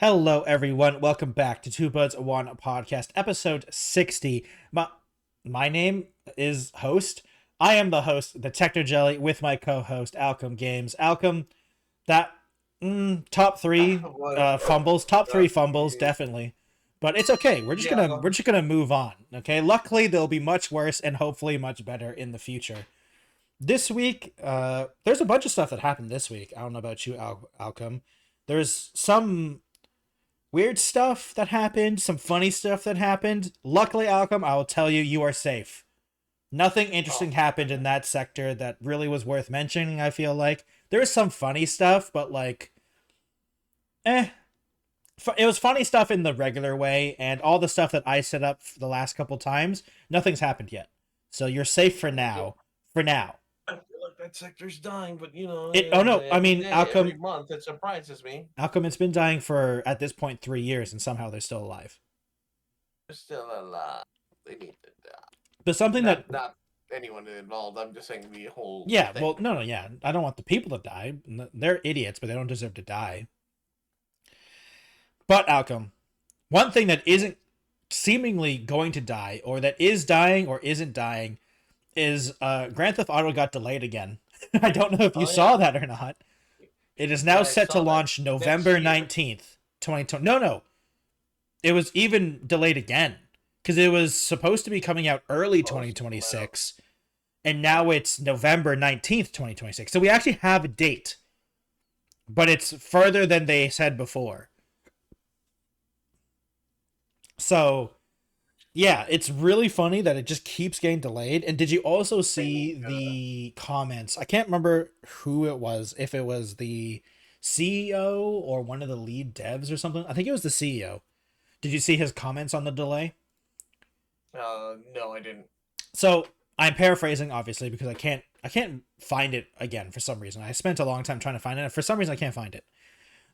Hello, everyone. Welcome back to Two Buds One Podcast, episode 60. My name is Host. I am the host, the Techno Jelly, with my co-host, Alchem Games. Alchem, that top three fumbles, top three fumbles, definitely. But it's okay. We're just gonna move on. Okay. Luckily, they'll be much worse and hopefully much better in the future. This week, there's a bunch of stuff that happened this week. I don't know about you, Alchem. There's some weird stuff that happened, some funny stuff that happened. Luckily, Alchem, I will tell you, you are safe. Nothing interesting happened in that sector that really was worth mentioning, I feel like. There is some funny stuff, but it was funny stuff in the regular way, and all the stuff that I set up the last couple times, nothing's happened yet. So you're safe for now. For now. I feel like that sector's dying, but Alchem, every month it surprises me. Alchem, it's been dying for, at this point, 3 years, and somehow they're still alive. They're still alive. They need to die. But something not anyone involved. I'm just saying the whole yeah, thing. well, no, yeah. I don't want the people to die. They're idiots, but they don't deserve to die. But, Alchem, one thing that isn't seemingly going to die, or that is dying or isn't dying, is Grand Theft Auto got delayed again. I don't know if you saw that or not. It is now set to launch November 19th, 2020. No. It was even delayed again. Because it was supposed to be coming out early 2026. And now it's November 19th, 2026. So we actually have a date. But it's further than they said before. So, yeah, it's really funny that it just keeps getting delayed. And did you also see the comments? I can't remember who it was, if it was the CEO or one of the lead devs or something. I think it was the CEO. Did you see his comments on the delay? No, I didn't. So, I'm paraphrasing, obviously, because I can't find it again for some reason. I spent a long time trying to find it, and for some reason I can't find it.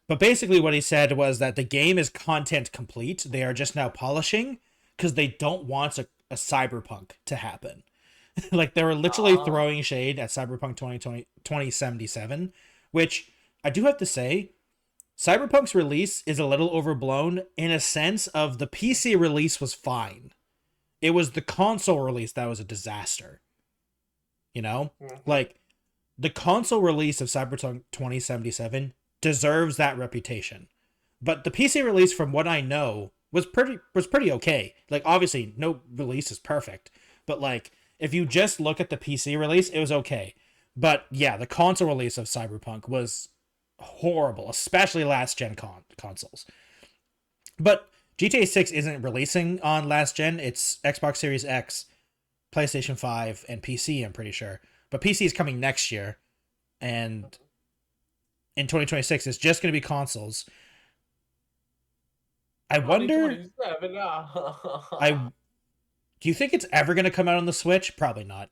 But basically what he said was that the game is content complete. They are just now polishing, because they don't want a cyberpunk to happen. Like, they were literally throwing shade at Cyberpunk 2077, which I do have to say, Cyberpunk's release is a little overblown in a sense of the PC release was fine. It was the console release that was a disaster. You know? Mm-hmm. Like, the console release of Cyberpunk 2077 deserves that reputation. But the PC release, from what I know, was pretty okay. Like, obviously, no release is perfect. But, like, if you just look at the PC release, it was okay. But, yeah, the console release of Cyberpunk was horrible, especially last-gen consoles. But GTA 6 isn't releasing on last-gen. It's Xbox Series X, PlayStation 5, and PC, I'm pretty sure. But PC is coming next year. And in 2026, it's just going to be consoles. I wonder. Do you think it's ever going to come out on the Switch? Probably not.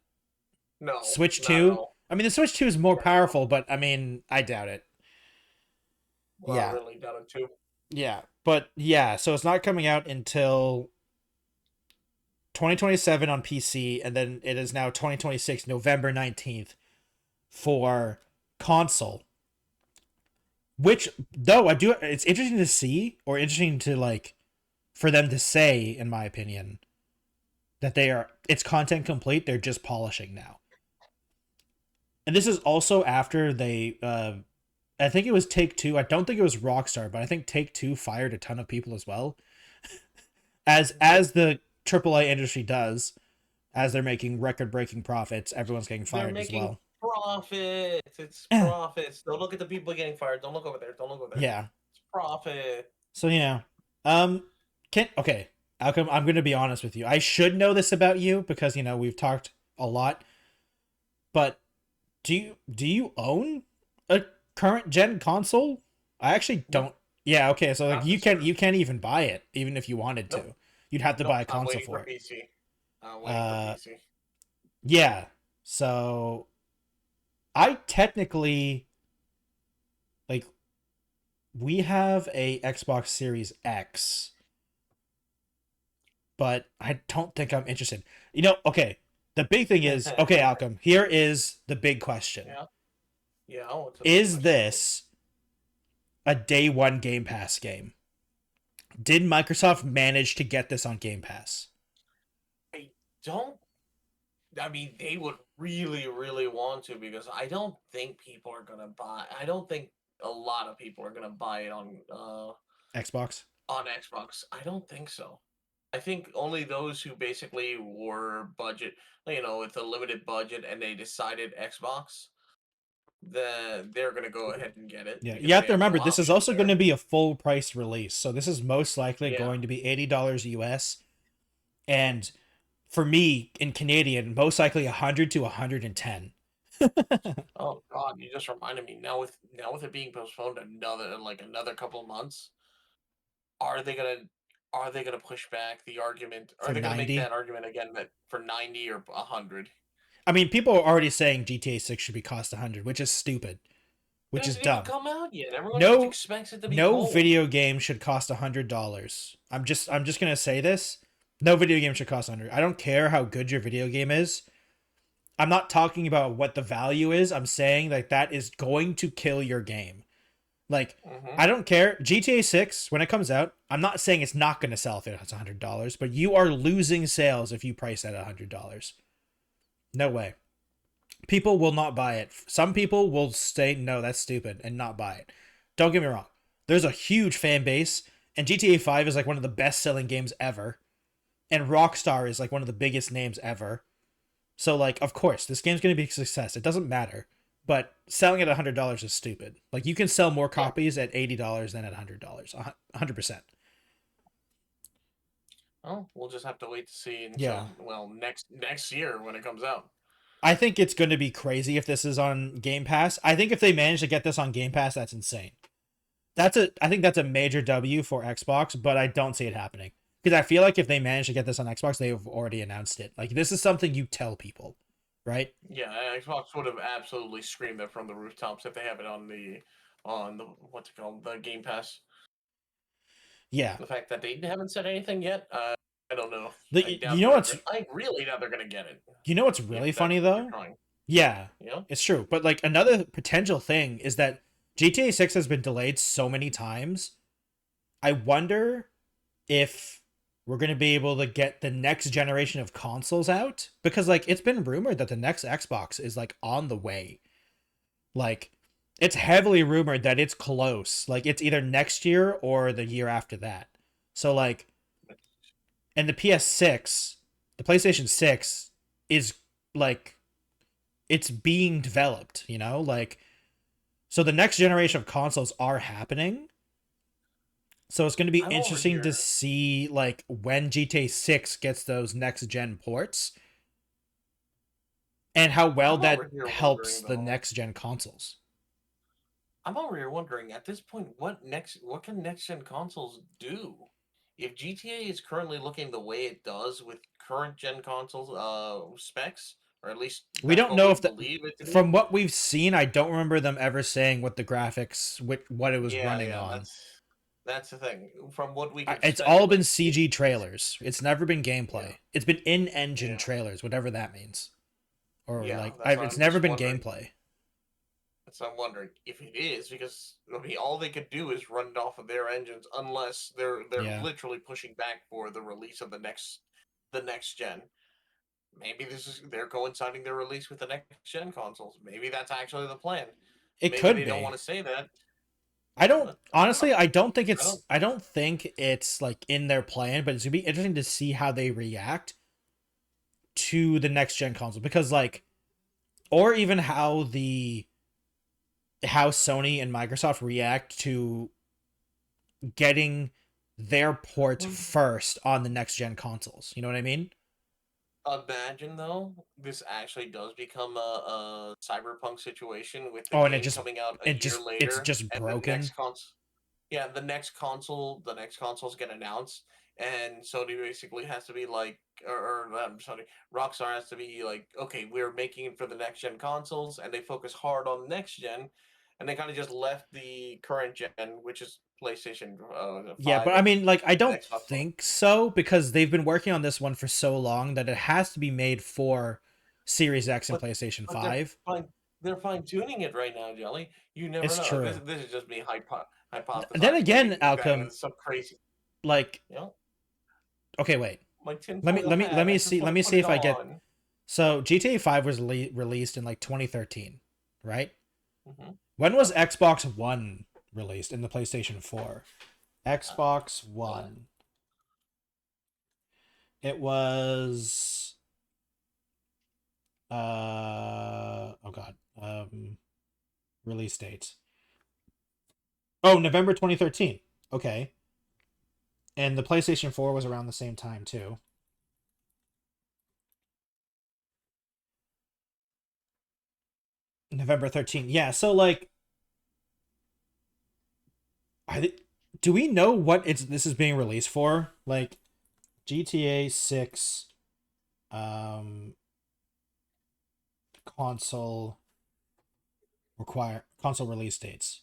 No. Switch 2? I mean, the Switch 2 is more powerful, but I mean, I doubt it. Well, yeah. I really doubt it too. Yeah. But yeah, so it's not coming out until 2027 on PC, and then it is now 2026, November 19th for console. Which, though, it's interesting to see, or interesting to, like, for them to say, in my opinion, that it's content complete, they're just polishing now. And this is also after they, I think it was Take-Two, I don't think it was Rockstar, but I think Take-Two fired a ton of people as well. As the AAA industry does, as they're making record-breaking profits, everyone's getting fired as well. Profits. It's profits. Don't look at the people getting fired. Don't look over there. Yeah. It's profit. So yeah. Okay. Alchem, I'm gonna be honest with you. I should know this about you because, you know, we've talked a lot. But do you own a current gen console? I actually don't. Yeah, okay, so like you can't even buy it, even if you wanted to. Nope. You'd have to buy a console for it. PC. I'm waiting for PC. Yeah. So I technically, like, we have a Xbox Series X, but I don't think I'm interested. You know, okay, the big thing is, okay, Alchem, here is the big question. Yeah. Is this a day one Game Pass game? Did Microsoft manage to get this on Game Pass? I don't. I mean, they would really, really want to because I don't think people are gonna buy. I don't think a lot of people are gonna buy it Xbox? on Xbox. I don't think so. I think only those who basically were budget, with a limited budget and they decided Xbox, then they're gonna go ahead and get it Yeah, you because have they to have remember no this is options also going there. to be a full price release. So this is most likely Yeah. going to be $80 US, and for me in Canadian, most likely 100 to 110. Oh God, you just reminded me. Now with it being postponed another couple of months, are they gonna are they gonna push back the argument? Are For they gonna make that 90. argument again that for 90 or 100? I mean, people are already saying GTA 6 should be cost 100, which is stupid, It which is hasn't even dumb. come out yet. Everyone just No expects it to be no gold. video game should cost $100. I'm just going to say this. No video game should cost 100. I don't care how good your video game is. I'm not talking about what the value is. I'm saying like that is going to kill your game. Like, Hmm. I don't care. GTA 6, when it comes out, I'm not saying it's not going to sell if it's $100, but you are losing sales if you price it at $100. No way. People will not buy it. Some people will say, no, that's stupid, and not buy it. Don't get me wrong. There's a huge fan base, and GTA 5 is like one of the best selling games ever. And Rockstar is like one of the biggest names ever. So, like, of course, this game's going to be a success. It doesn't matter. But selling it at $100 is stupid. Like, you can sell more Yeah. copies at $80 than at $100. 100%. Oh, we'll just have to wait to see Yeah. until next year when it comes out. I think it's going to be crazy if this is on Game Pass. I think if they manage to get this on Game Pass, that's insane. I think that's a major W for Xbox, but I don't see it happening. Because I feel like if they manage to get this on Xbox, they've already announced it. Like, this is something you tell people, right? Yeah, Xbox would have absolutely screamed it from the rooftops if they have it on the what's it called, the Game Pass. Yeah. The fact that they haven't said anything yet, I don't know. I The, doubt you know they're. what's I really doubt they're gonna get it really if that's funny what they're though? trying. Yeah, You know? it's true. But like another potential thing is that GTA 6 has been delayed so many times. I wonder if we're going to be able to get the next generation of consoles out because like it's been rumored that the next Xbox is like on the way. Like it's heavily rumored that it's close. Like it's either next year or the year after that. So like and the PS6, the PlayStation 6 is like it's being developed, you know? Like so the next generation of consoles are happening. So it's going to be I'm over interesting to here. see like when GTA 6 gets those next gen ports and how well I'm over that here helps wondering the though. next gen consoles. I'm over here wondering at this point what can next gen consoles do? If GTA is currently looking the way it does with current gen consoles specs, or at least We that's don't what know we if believe it to be. from what we've seen, I don't remember them ever saying what the graphics what it was Yeah, running yeah, on. that's the thing. From what we can It's all been speculate, CG trailers. It's never been yeah, gameplay. It's been in-engine yeah, trailers, whatever that means. Or yeah. like That's why it's I'm never just been wondering. gameplay. That's why I'm wondering if it is because I mean all they could do is run it off of their engines unless they're Yeah. literally pushing back for the release of the next gen. Maybe they're coinciding their release with the next gen consoles. Maybe that's actually the plan. It Maybe could they don't be. want to say that, I don't but I don't honestly. know. I don't. I don't think it's like in their plan, but it's gonna be interesting to see how they react to the next gen console because like, or even how Sony and Microsoft react to getting their ports first on the next gen consoles. You know what I mean? Imagine though, this actually does become a cyberpunk situation with the Oh, and game coming out a year it's later, just and the broken. next console. Yeah, the next consoles get announced, and Sony basically has to be like, or I'm sorry, Rockstar has to be like, okay, we're making it for the next gen consoles, and they focus hard on next gen, and they kind of just left the current gen, which is PlayStation Yeah, but 5 I and mean, like, I don't Xbox One. think so because they've been working on this one for so long that it has to be made for Series X and But PlayStation but they're 5. fine. They're fine tuning it right now, Jelly. You never It's know. This true. this is just me Then hypothesizing. again, Maybe that Alchem, is some crazy. like, You know, okay, wait. my Let me tinfoil let me let hat. I me just see want let to me put see it if I get. on. So GTA 5 was released in like 2013, right? Mm-hmm. When was Xbox One released in the PlayStation 4? Xbox Well, One. It was oh god. Release date. Oh, November 2013. Okay. And the PlayStation 4 was around the same time too. November 13th. Yeah, so like I do we know what it's this is being released for? Like GTA 6 um console console release dates.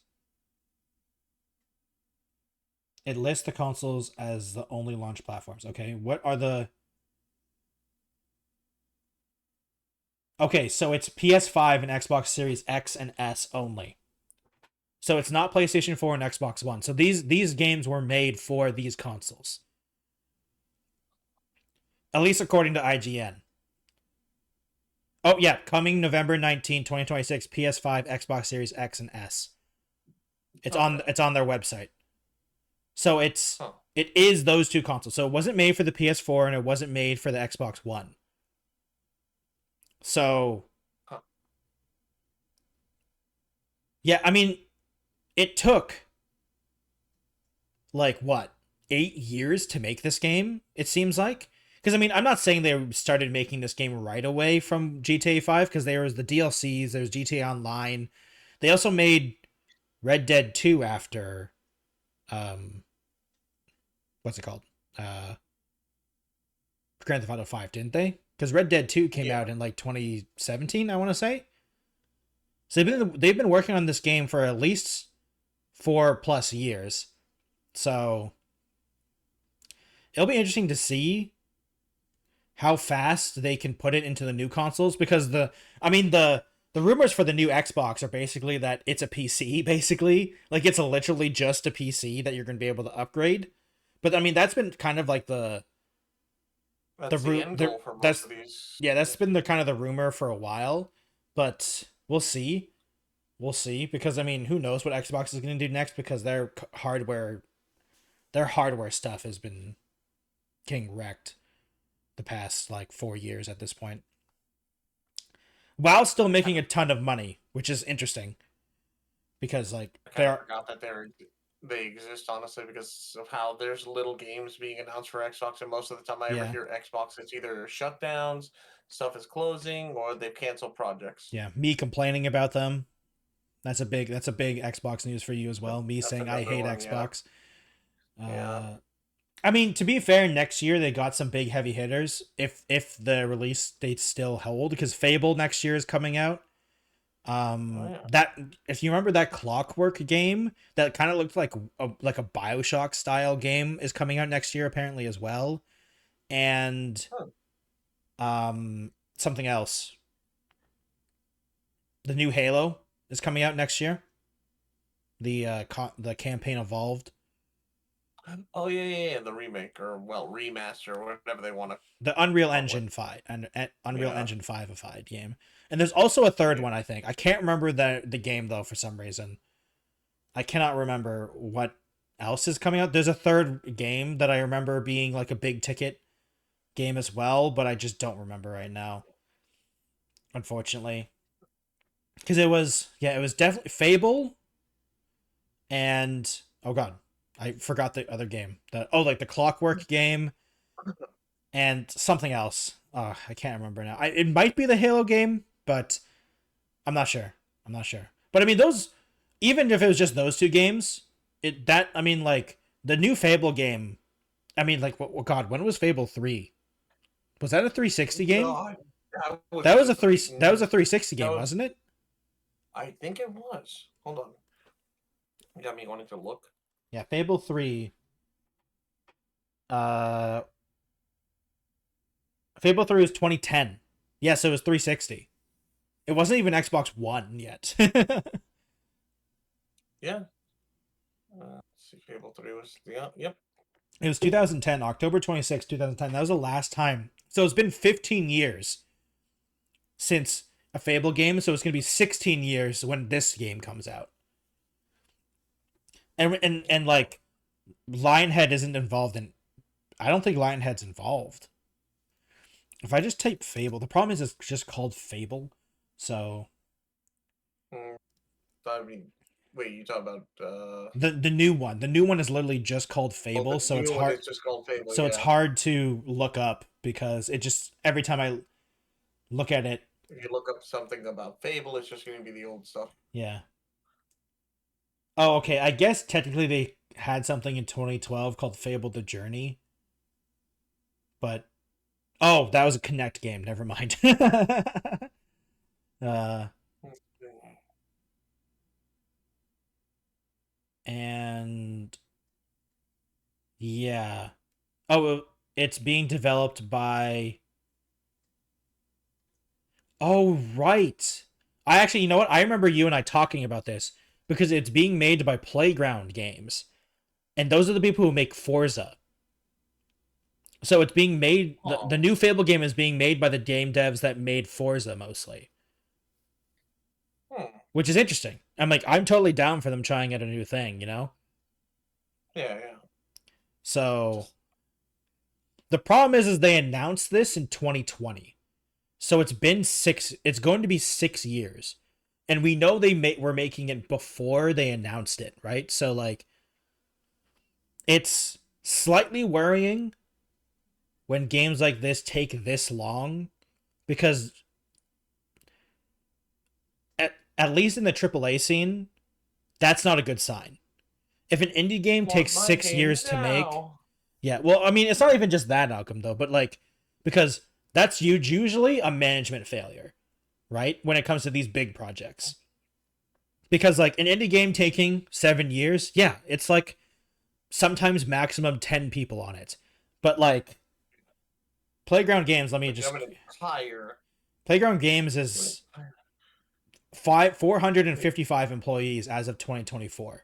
It lists the consoles as the only launch platforms. Okay, what are the? Okay, so it's PS5 and Xbox Series X and S only. So it's not PlayStation 4 and Xbox One. So these games were made for these consoles. At least according to IGN. Oh yeah, coming November 19, 2026, PS5, Xbox Series X and S. okay. It's on their website. So Huh. it is those two consoles. So it wasn't made for the PS4 and it wasn't made for the Xbox One. So Huh. yeah, I mean, it took like what 8 years to make this game. It seems like because I mean, I'm not saying they started making this game right away from GTA 5 because there was the DLCs, there's GTA Online. They also made Red Dead 2 after um what's it called? Uh Grand Theft Auto 5, didn't they? Because Red Dead 2 came Yeah. out in like 2017, I want to say. So they've been working on this game for at least 4+ years. So it'll be interesting to see how fast they can put it into the new consoles because the rumors for the new Xbox are basically that it's a PC basically. Like it's literally just a PC that you're going to be able to upgrade. But I mean that's been kind of like the That's the root end the goal for most that's of these. yeah, that's been the kind of the rumor for a while, but we'll see. We'll see because I mean, who knows what Xbox is going to do next because their hardware stuff has been getting wrecked the past like 4 years at this point. While still I making a ton of money, which is interesting because like kind there of are forgot that they exist, honestly, because of how there's little games being announced for Xbox, and most of the time I ever yeah, hear Xbox, it's either shutdowns, stuff is closing, or they've canceled projects. yeah, me complaining about them. That's a big Xbox news for you as well. Me That's saying I another hate one, yeah. Xbox. Yeah. Uh I mean, to be fair, next year they got some big heavy hitters. If the release dates still hold, because Fable next year is coming out. Oh, yeah. That if you remember that Clockwork game that kind of looked like a BioShock style game is coming out next year apparently as well, and Huh. something else. The new Halo is coming out next year. The campaign evolved. Oh, yeah, yeah, yeah. The remake, or, well, remaster, or whatever they want to The Unreal call it. Engine 5 and Unreal Yeah. Engine 5ified game. And there's also a third Yeah. one I think. I can't remember the game though for some reason. I cannot remember what else is coming out. There's a third game that I remember being like a big ticket game as well, but I just don't remember right now, unfortunately. Because it was definitely Fable and oh god, I forgot the other game. Like the Clockwork game and something else. Oh, I can't remember now. It might be the Halo game, but I'm not sure. I'm not sure. But I mean, those even if it was just those two games, it that I mean, like the new Fable game. I mean, like, God, when was Fable 3? Was that a 360 game? God, that was That was a just three. like, That was a 360 that game, was, wasn't it? I think it was. Hold on. You got me wanting to look. Yeah, Fable 3. Uh, Fable 3 was 2010. Yes, it was 360. It wasn't even Xbox One yet. Yeah. Let's see, Fable 3 was, yeah, yep. It was 2010, October 26, 2010. That was the last time. So it's been 15 years since a Fable game, so it's going to be 16 years when this game comes out. And like Lionhead isn't involved in, I don't think Lionhead's involved. If I just type Fable, the problem is it's just called Fable. So I mean, wait, you talking about the new one. The new one is literally just called Fable, the so it's new one hard. is just called Fable. So it's hard to look up because it just every time I look at it. If you look up something about Fable, it's just going to be the old stuff. Yeah. Oh, okay. I guess technically they had something in 2012 called Fable: The Journey, but oh, that was a Connect game. Never mind. uh, and yeah. Oh, it's being developed by. Oh, right. I actually, you know what? I remember you and I talking about this because it's being made by Playground Games. And those are the people who make Forza. So it's being made, the new Fable game is being made by the game devs that made Forza mostly. Which is interesting. I'm like, I'm totally down for them trying out a new thing, you know? Yeah, yeah. So the problem is they announced this in 2020. So it's going to be 6 years. And we know were making it before they announced it, right? So like it's slightly worrying when games like this take this long because at least in the AAA scene, that's not a good sign. If an indie game takes 6 years to make, yeah, well, I mean, it's not even just that outcome though, but like because that's usually a management failure, right? When it comes to these big projects. Because like an indie game taking 7 years, yeah, it's like sometimes maximum 10 people on it. But like Playground Games, let me just Playground Games is 455 employees as of 2024.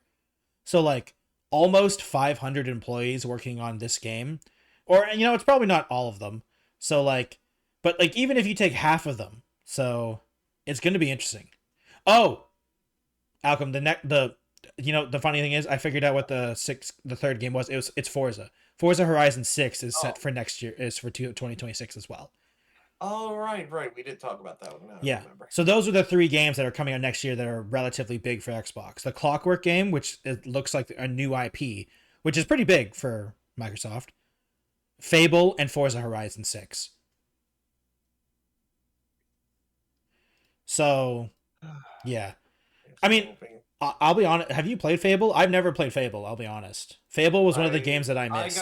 So like almost 500 employees working on this game. Or you know, it's probably not all of them. So like but like even if you take half of them, so it's going to be interesting. Oh, Alchem, the funny thing is I figured out what the third game was. It's Forza. Forza Horizon 6 is set for next year, is for 2026 as well. Oh, right. We did talk about that one. Yeah. So those are the 3 games that are coming out next year that are relatively big for Xbox. The Clockwork game, which it looks like a new IP, which is pretty big for Microsoft. Fable and Forza Horizon 6. So, yeah. I mean, I'll be honest. Have you played Fable? I've never played Fable. I'll be honest. Fable was one of the games that I missed.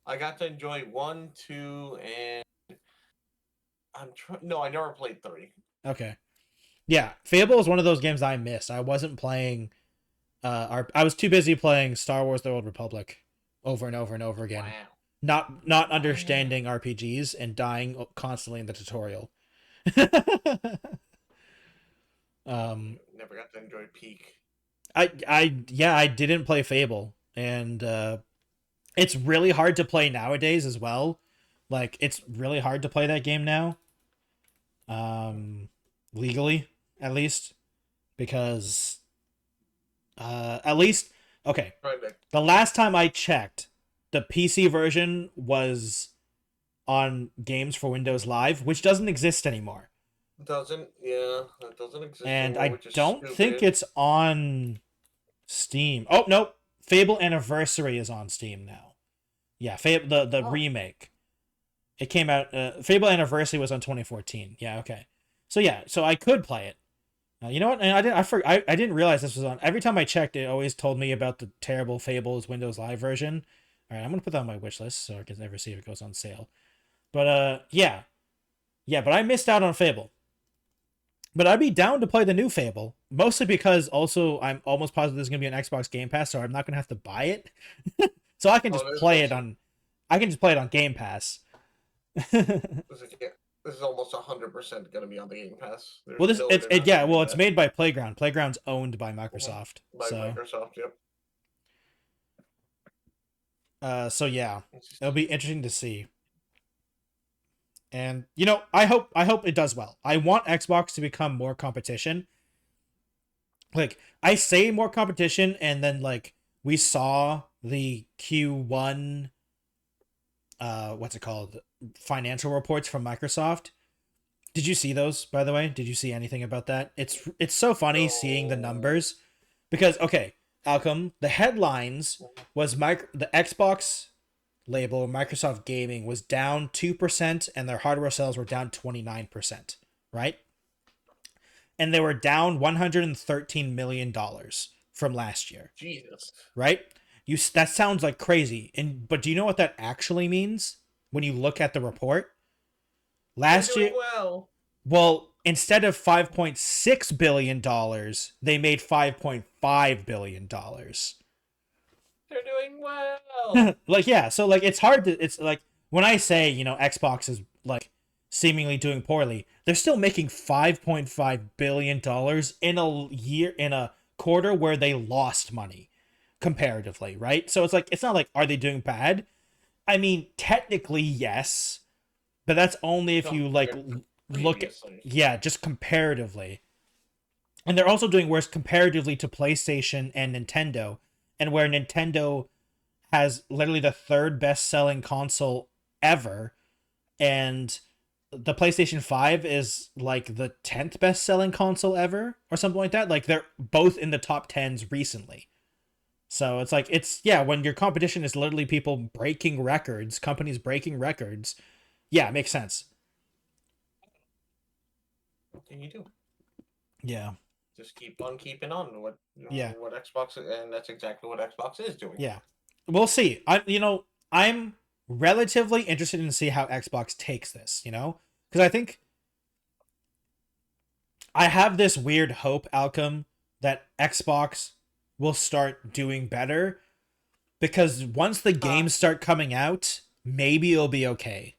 I got to enjoy 1, 2, and No, I never played 3. Okay. Yeah, Fable is one of those games I missed. I wasn't playing. I was too busy playing Star Wars: The Old Republic over and over and over again. Wow. Not understanding RPGs and dying constantly in the tutorial. Never got to enjoy Peak. I didn't play Fable, and it's really hard to play nowadays as well. Like it's really hard to play that game now. Legally, at least, because at least okay. The last time I checked, the PC version was on Games for Windows Live, which doesn't exist anymore. It doesn't exist and anymore, I don't think it's on Steam. Oh no, Fable Anniversary is on Steam now. Yeah, the remake. It came out. Fable Anniversary was on 2014. Yeah, okay. So yeah, so I could play it. You know what? And I didn't realize this was on. Every time I checked, it always told me about the terrible Fables Windows Live version. All right, I'm gonna put that on my wish list so I can never see if it goes on sale. But yeah. But I missed out on Fable. But I'd be down to play the new Fable, mostly because also I'm almost positive there's gonna be an Xbox Game Pass, so I'm not gonna have to buy it. So I can just play it on. I can just play it on Game Pass. This is almost 100% gonna be on the Game Pass. Well, it's made by Playground. Playground's owned by Microsoft. Microsoft, yep. So yeah, It's just, it'll be interesting to see. And I hope it does well. I want Xbox to become more competition. Like I say more competition, and then like we saw the Q1 what's it called, financial reports from Microsoft. Did you see those, by the way? Did you see anything about that? It's so funny seeing the no. numbers because okay, Alchem, the headlines was the Xbox label Microsoft Gaming was down 2% and their hardware sales were down 29%, right? And they were down $113 million from last year, Jesus. right? That sounds like crazy. But do you know what that actually means when you look at the report? They're Last year, doing well. well, instead of $5.6 billion, they made $5.5 billion. They're doing well. Like yeah, so like it's hard to it's like when I say, Xbox is like seemingly doing poorly, they're still making $5.5 billion in a quarter where they lost money comparatively, right? So it's like it's not like are they doing bad? I mean, technically yes, but that's only if you like Compared to look at, previously. yeah, just comparatively. And they're also doing worse comparatively to PlayStation and Nintendo, and where Nintendo has literally the third best selling console ever, and the PlayStation 5 is like the 10th best selling console ever, or something like that. Like they're both in the top 10s recently. So it's like, yeah, when your competition is literally people breaking records, companies breaking records, yeah, it makes sense. What can you do? Yeah. Just keep on keeping on. Yeah. What Xbox, and that's exactly what Xbox is doing. Yeah. We'll see. I'm relatively interested in to see how Xbox takes this, because I think I have this weird hope, Alchem, that Xbox will start doing better because once the Uh, games start coming out, maybe it'll be okay.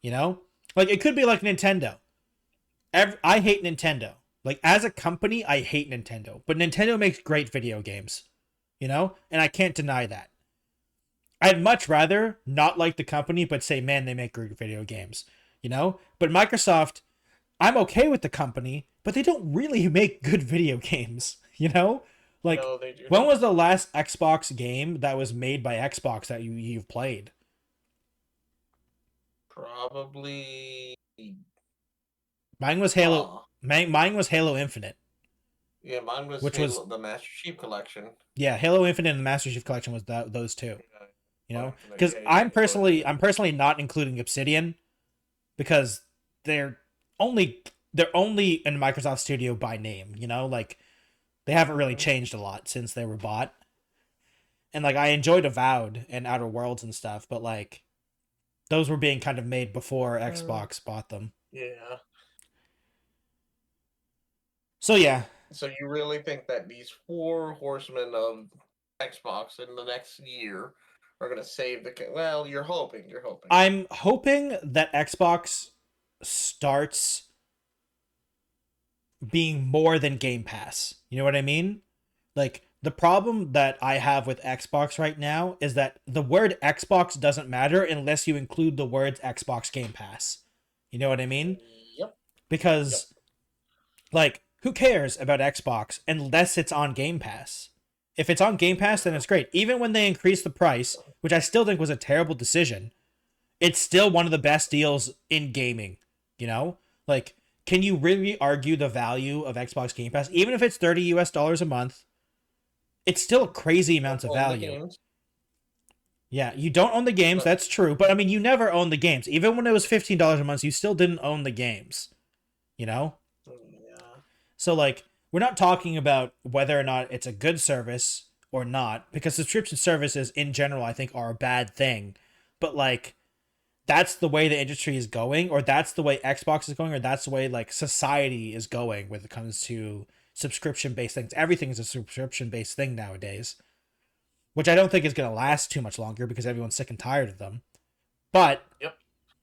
You know? Like it could be like Nintendo. I hate Nintendo. Like as a company, I hate Nintendo. But Nintendo makes great video games. And I can't deny that. I'd much rather not like the company but say, "Man, they make great video games." But Microsoft, I'm okay with the company, but they don't really make good video games. Like, no, they do when not. was the last Xbox game that was made by Xbox that you've played? Probably. Mine was Halo. Huh. Mine was Halo Infinite, Yeah, mine was which was Halo, the Master Chief Collection. yeah, Halo Infinite and the Master Chief Collection was those two. Yeah, You oh, know, Infinite. because Yeah, yeah, I'm Halo personally Infinite. I'm personally not including Obsidian because they're only they're only in Microsoft Studio by name. Like they haven't really Mhm. changed a lot since they were bought. And like I enjoyed Avowed and Outer Worlds and stuff, but like those were being kind of made before Xbox bought them. Yeah. So yeah, So you really think that these four horsemen of Xbox in the next year are going to save the? Well, you're hoping. You're hoping. I'm hoping that Xbox starts being more than Game Pass. You know what I mean? Like the problem that I have with Xbox right now is that the word Xbox doesn't matter unless you include the words Xbox Game Pass. You know what I mean? Yep. Yep. Because like who cares about Xbox unless it's on Game Pass? If it's on Game Pass, then Yeah. it's great. Even when they increased the price, which I still think was a terrible decision, it's still one of the best deals in gaming. You know, like, can you really argue the value of Xbox Game Pass, even if it's $30 a month? It's still crazy Don't amounts of own the value. games, Yeah, you don't own the games, but that's true, but I mean, you never owned the games. Even when it was $15 a month, you still didn't own the games. You know, yeah. so like, we're not talking about whether or not it's a good service or not, because subscription services in general, I think, are a bad thing. But like, that's the way the industry is going, or that's the way Xbox is going, or that's the way like society is going when it comes to subscription based things. Everything is a subscription based thing nowadays, which I don't think is going to last too much longer because everyone's sick and tired of them. But Yep.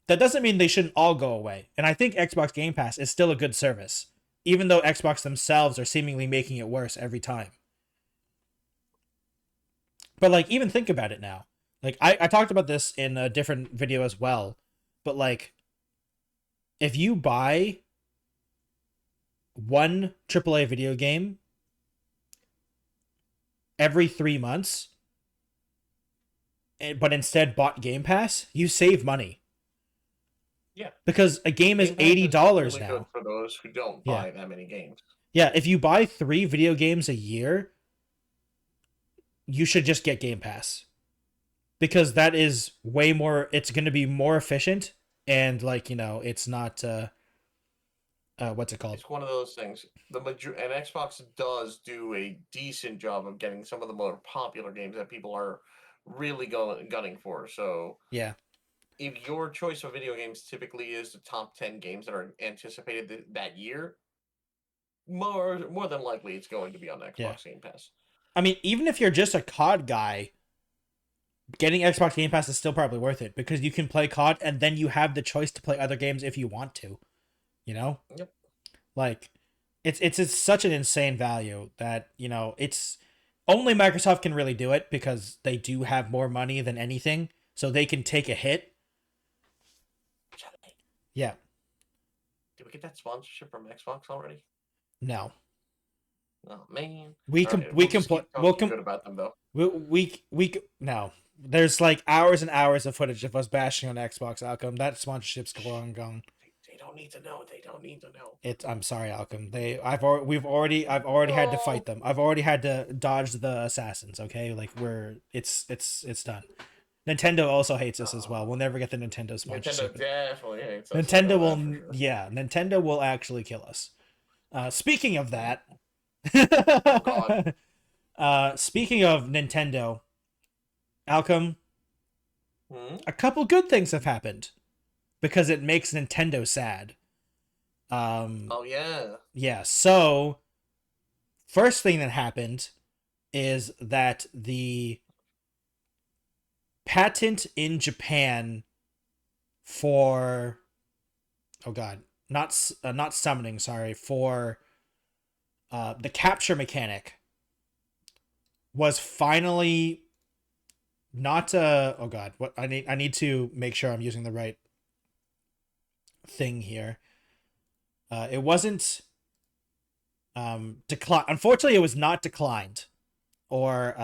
that doesn't mean they shouldn't all go away. And I think Xbox Game Pass is still a good service, even though Xbox themselves are seemingly making it worse every time. But like, even think about it now. Like I talked about this in a different video as well, but like if you buy one AAA video game every 3 months, but instead bought Game Pass, you save money Yeah, because a game is Game Pass is $80 really good now. for those who don't Yeah. buy that many games. Yeah, if you buy 3 video games a year, you should just get Game Pass because that is way more. It's going to be more efficient and like it's not what's it called? It's one of those things. And Xbox does do a decent job of getting some of the more popular games that people are really gunning for. So Yeah, if your choice of video games typically is the top 10 games that are anticipated that year, more than likely it's going to be on yeah. Xbox Game Pass. I mean, even if you're just a COD guy, getting Xbox Game Pass is still probably worth it because you can play COD and then you have the choice to play other games if you want to. You know, Yep. like it's such an insane value that it's only Microsoft can really do it because they do have more money than anything, so they can take a hit. Yeah. Did we get that sponsorship from Xbox already? No. Oh man. We All can right, we we'll can just keep we'll talking good about them though. no. There's like hours and hours of footage of us bashing on Xbox. Alchem, that sponsorship's long gone. They don't need to know. They don't need to know. I'm sorry, Alchem. I've already had to fight them. I've already had to dodge the assassins. Okay, like it's done. Nintendo also hates us as well. We'll never get the Nintendo sponsorship. Nintendo definitely hates us. Nintendo will, yeah, Nintendo will actually kill us. Speaking of that, God. speaking of Nintendo, Alchem, Hmm? a couple good things have happened because it makes Nintendo sad. Oh yeah. Yeah. So, first thing that happened is that the patent in Japan for not summoning, sorry, for the capture mechanic was finally not what I need to make sure I'm using the right thing here. It wasn't declined. Unfortunately, it was not declined or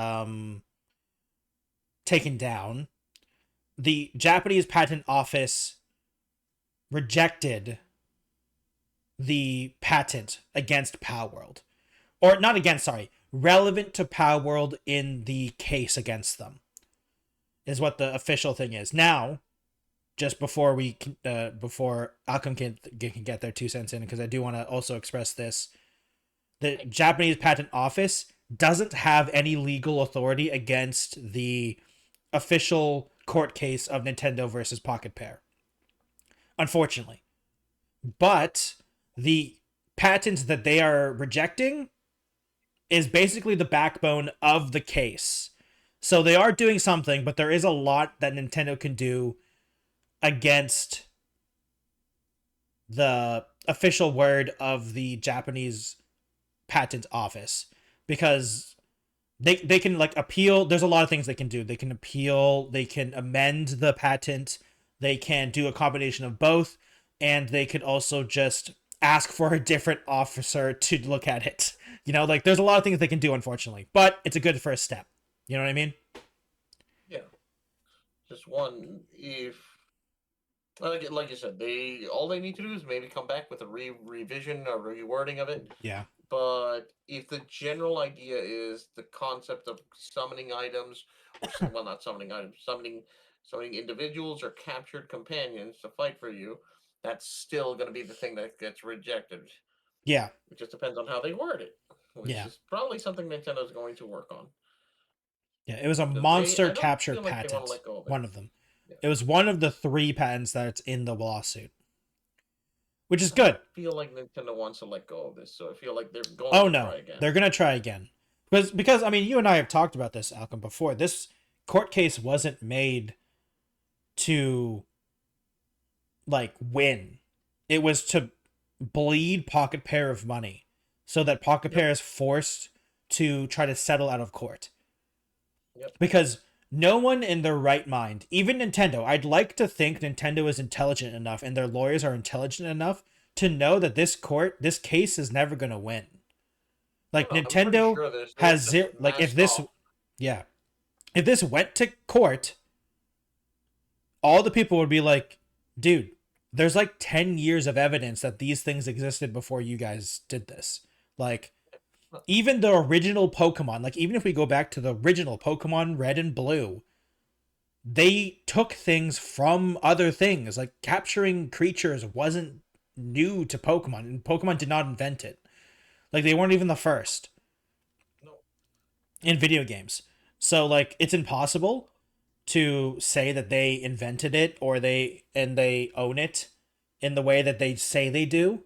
taken down. The Japanese Patent Office rejected the patent against palworld, or not against, sorry, relevant to palworld in the case against them, is what the official thing is. Now, just before before Alchem can get their 2 cents in, because I do want to also express this, the Japanese Patent Office doesn't have any legal authority against the official court case of Nintendo versus pocketpair, unfortunately. But the patent that they are rejecting is basically the backbone of the case. So they are doing something, but there is a lot that Nintendo can do against the official word of the Japanese Patent Office, because they can like appeal. There's a lot of things they can do. They can appeal, they can amend the patent, they can do a combination of both, and they could also just ask for a different officer to look at it. Like there's a lot of things they can do, unfortunately, but it's a good first step. You know what I mean? Yeah. Just one. If like you said, all they need to do is maybe come back with a revision or rewording of it. Yeah. But if the general idea is the concept of summoning items, or well, not summoning items, summoning individuals or captured companions to fight for you, that's still going to be the thing that gets rejected. Yeah. It just depends on how they word it, which is probably something Nintendo's going to work on. Yeah, it was a monster capture patent. One of them. Yeah. It was one of the 3 patents that's in the lawsuit, which is good. I feel like Nintendo wants to let go of this, so I feel like they're going to try again. They're going to try again. Because I mean, you and I have talked about this, Alchem, before. This court case wasn't made to like win. It was to bleed pocketpair of money so that pocketpair is forced to try to settle out of court. Yep. Because No one in their right mind, even Nintendo, I'd like to think Nintendo is intelligent enough and their lawyers are intelligent enough to know that this case is never going to win. No, Like no, I'm pretty Nintendo sure this was has just zero, like if masked this, off. yeah, if this went to court, all the people would be like, dude, there's like 10 years of evidence that these things existed before you guys did this. Like, even the original Pokemon, like, even if we go back to the original Pokemon Red and Blue, they took things from other things. Like, capturing creatures wasn't new to Pokemon, and Pokemon did not invent it. Like, they weren't even the first No, in video games. So, like, it's impossible to say that they invented it or they own it in the way that they say they do,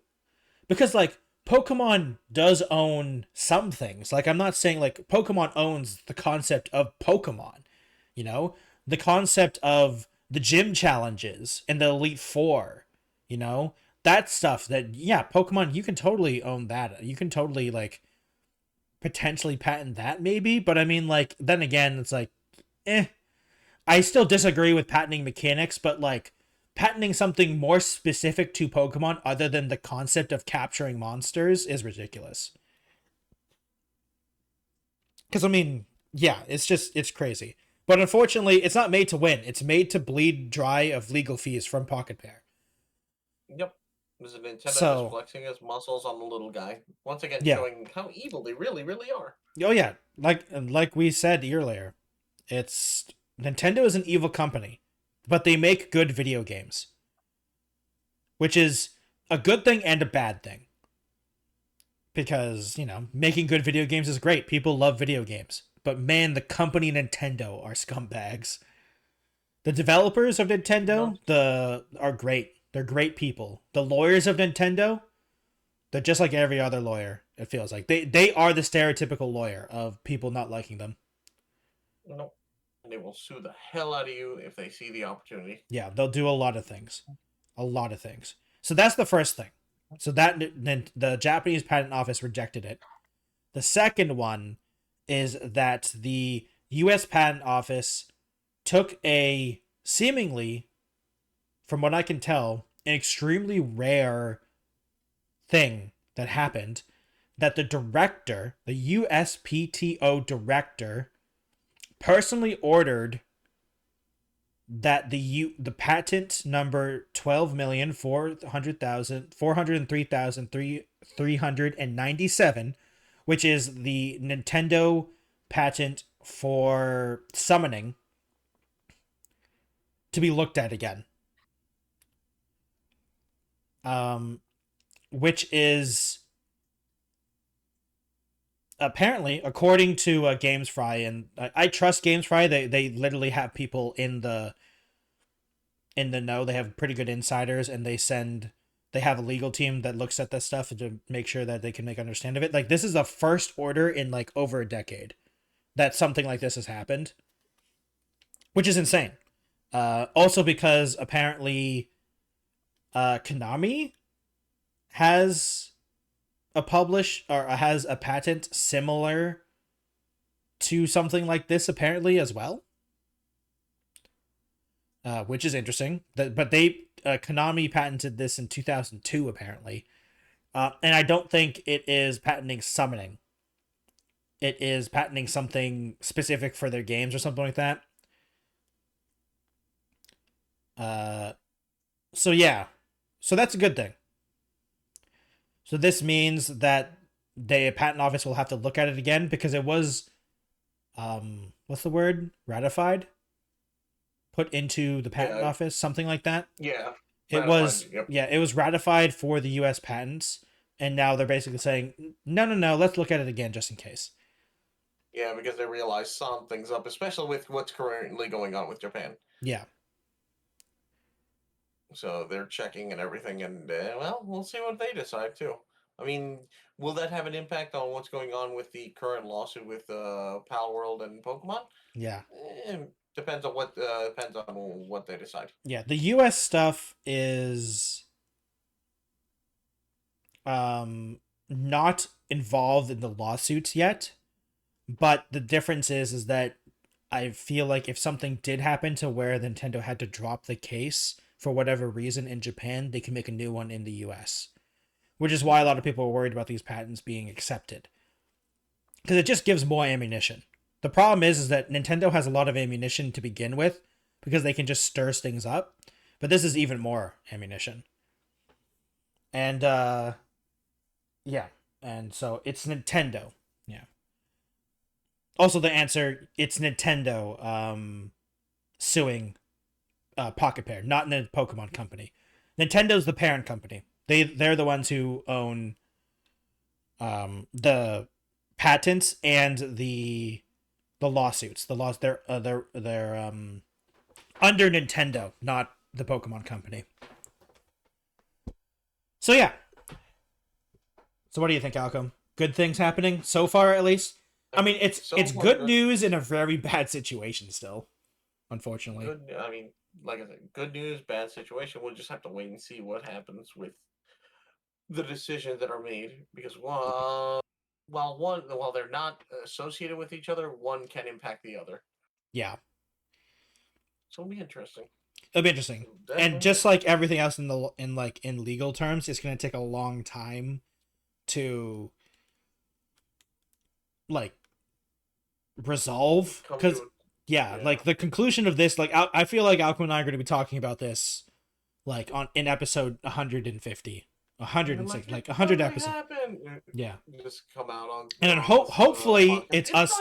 because like Pokemon does own some things. Like, I'm not saying like Pokemon owns the concept of Pokemon, you know, the concept of the gym challenges and the Elite Four, you know, that stuff. That, yeah, Pokemon, you can totally own that. You can totally like potentially patent that maybe, but I mean, like, then again, it's like, eh, I still disagree with patenting mechanics, but like patenting something more specific to Pokemon other than the concept of capturing monsters is ridiculous. Because I mean, yeah, it's crazy. But unfortunately, it's not made to win. It's made to bleed dry of legal fees from pocketpair. yep. This is Nintendo just So, flexing his muscles on the little guy. Once again, yeah. showing how evil they really, really are. Oh yeah, like we said earlier, it's Nintendo is an evil company, but they make good video games, which is a good thing and a bad thing. Because, you know, making good video games is great. People love video games. But man, the company Nintendo are scumbags. The developers of No, Nintendo, the are great. They're great people. The lawyers of Nintendo, they're just like every other lawyer. It feels like they are the stereotypical lawyer of people not liking them. no. And they will sue the hell out of you if they see the opportunity. Yeah, they'll do a lot of things. A lot of things. So that's the first thing. So that the Japanese patent office rejected it. The second one is that the US patent office took a seemingly, from what I can tell, an extremely rare thing that happened, that the director, the USPTO director, personally ordered that the patent number 12,403,397, which is the Nintendo patent for summoning, to be looked at again. Which is apparently, according to GamesFry, and I trust GamesFry. They literally have people in the know. They have pretty good insiders, and they have a legal team that looks at this stuff to make sure that they can make understand of it. Like, this is the first order in like over a decade that something like this has happened, which is insane. Also because apparently, Konami has has a patent similar to something like this apparently as well, which is interesting. But they Konami patented this in 2002 apparently, and I don't think it is patenting summoning. It is patenting something specific for their games or something like that. Uh, so yeah, so that's a good thing. So this means that the patent office will have to look at it again because it was, what's the word? Ratified? Put into the patent Yeah, office, something like that. yeah. It Ratified. was, Yep. yeah, it was ratified for the US patents, and now they're basically saying, no, no, no, let's look at it again just in case. Yeah, because they realize something's up, especially with what's currently going on with Japan. Yeah. So they're checking and everything, and well, we'll see what they decide too. I mean, will that have an impact on what's going on with the current lawsuit with Palworld and Pokemon? Yeah. Eh, depends on what they decide. Yeah. The US stuff is not involved in the lawsuits yet, but the difference is that I feel like if something did happen to where Nintendo had to drop the case for whatever reason in Japan, they can make a new one in the US, which is why a lot of people are worried about these patents being accepted, because it just gives more ammunition. The problem is that Nintendo has a lot of ammunition to begin with because they can just stir things up, but this is even more ammunition. And yeah, and so it's Nintendo. Yeah. Also, the answer, it's Nintendo suing pocketpair, not the Pokemon company. Nintendo's the parent company. They're the ones who own the patents and the lawsuits. They're under Nintendo, not the Pokemon company. So yeah. So what do you think, Alchem? Good things happening so far, at least. I mean, it's good news in a very bad situation still, unfortunately. Good. I mean, like I said, good news, bad situation. We'll just have to wait and see what happens with the decisions that are made, because while they're not associated with each other, one can impact the other. Yeah. So it'll be interesting. It'll be interesting. Definitely. And just like everything else in legal terms, it's going to take a long time to like resolve, because like the conclusion of this, like I feel like Alchem and I are going to be talking about this like in episode 150, 160, like 100 episodes. Yeah, just come out on, and then hopefully it's us.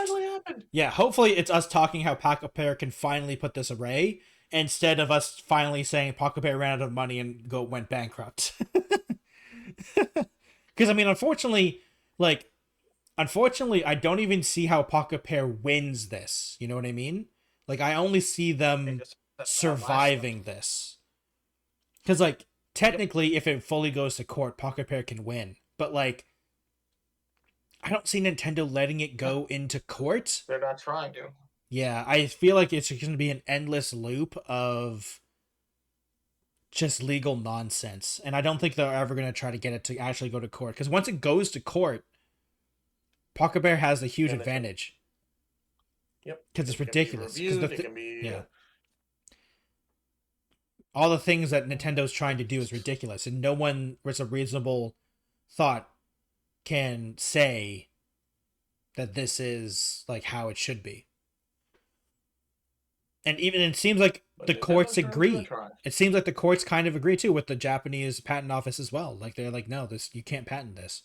Yeah, hopefully it's us talking how pocketpair can finally put this away, instead of us finally saying pocketpair ran out of money and went bankrupt. Because I mean, unfortunately, I don't even see how pocketpair wins this. You know what I mean? Like, I only see them surviving this. Because, like, technically, if it fully goes to court, pocketpair can win. But, like, I don't see Nintendo letting it go into court. They're not trying to. Yeah, I feel like it's going to be an endless loop of just legal nonsense. And I don't think they're ever going to try to get it to actually go to court. Because once it goes to court, pocketpair has a huge advantage. Yep. Because it's ridiculous. All the things that Nintendo's trying to do is ridiculous. And no one with a reasonable thought can say that this is like how it should be. And even it seems like the courts agree. It seems like the courts kind of agree too with the Japanese patent office as well. Like they're like, no, you can't patent this.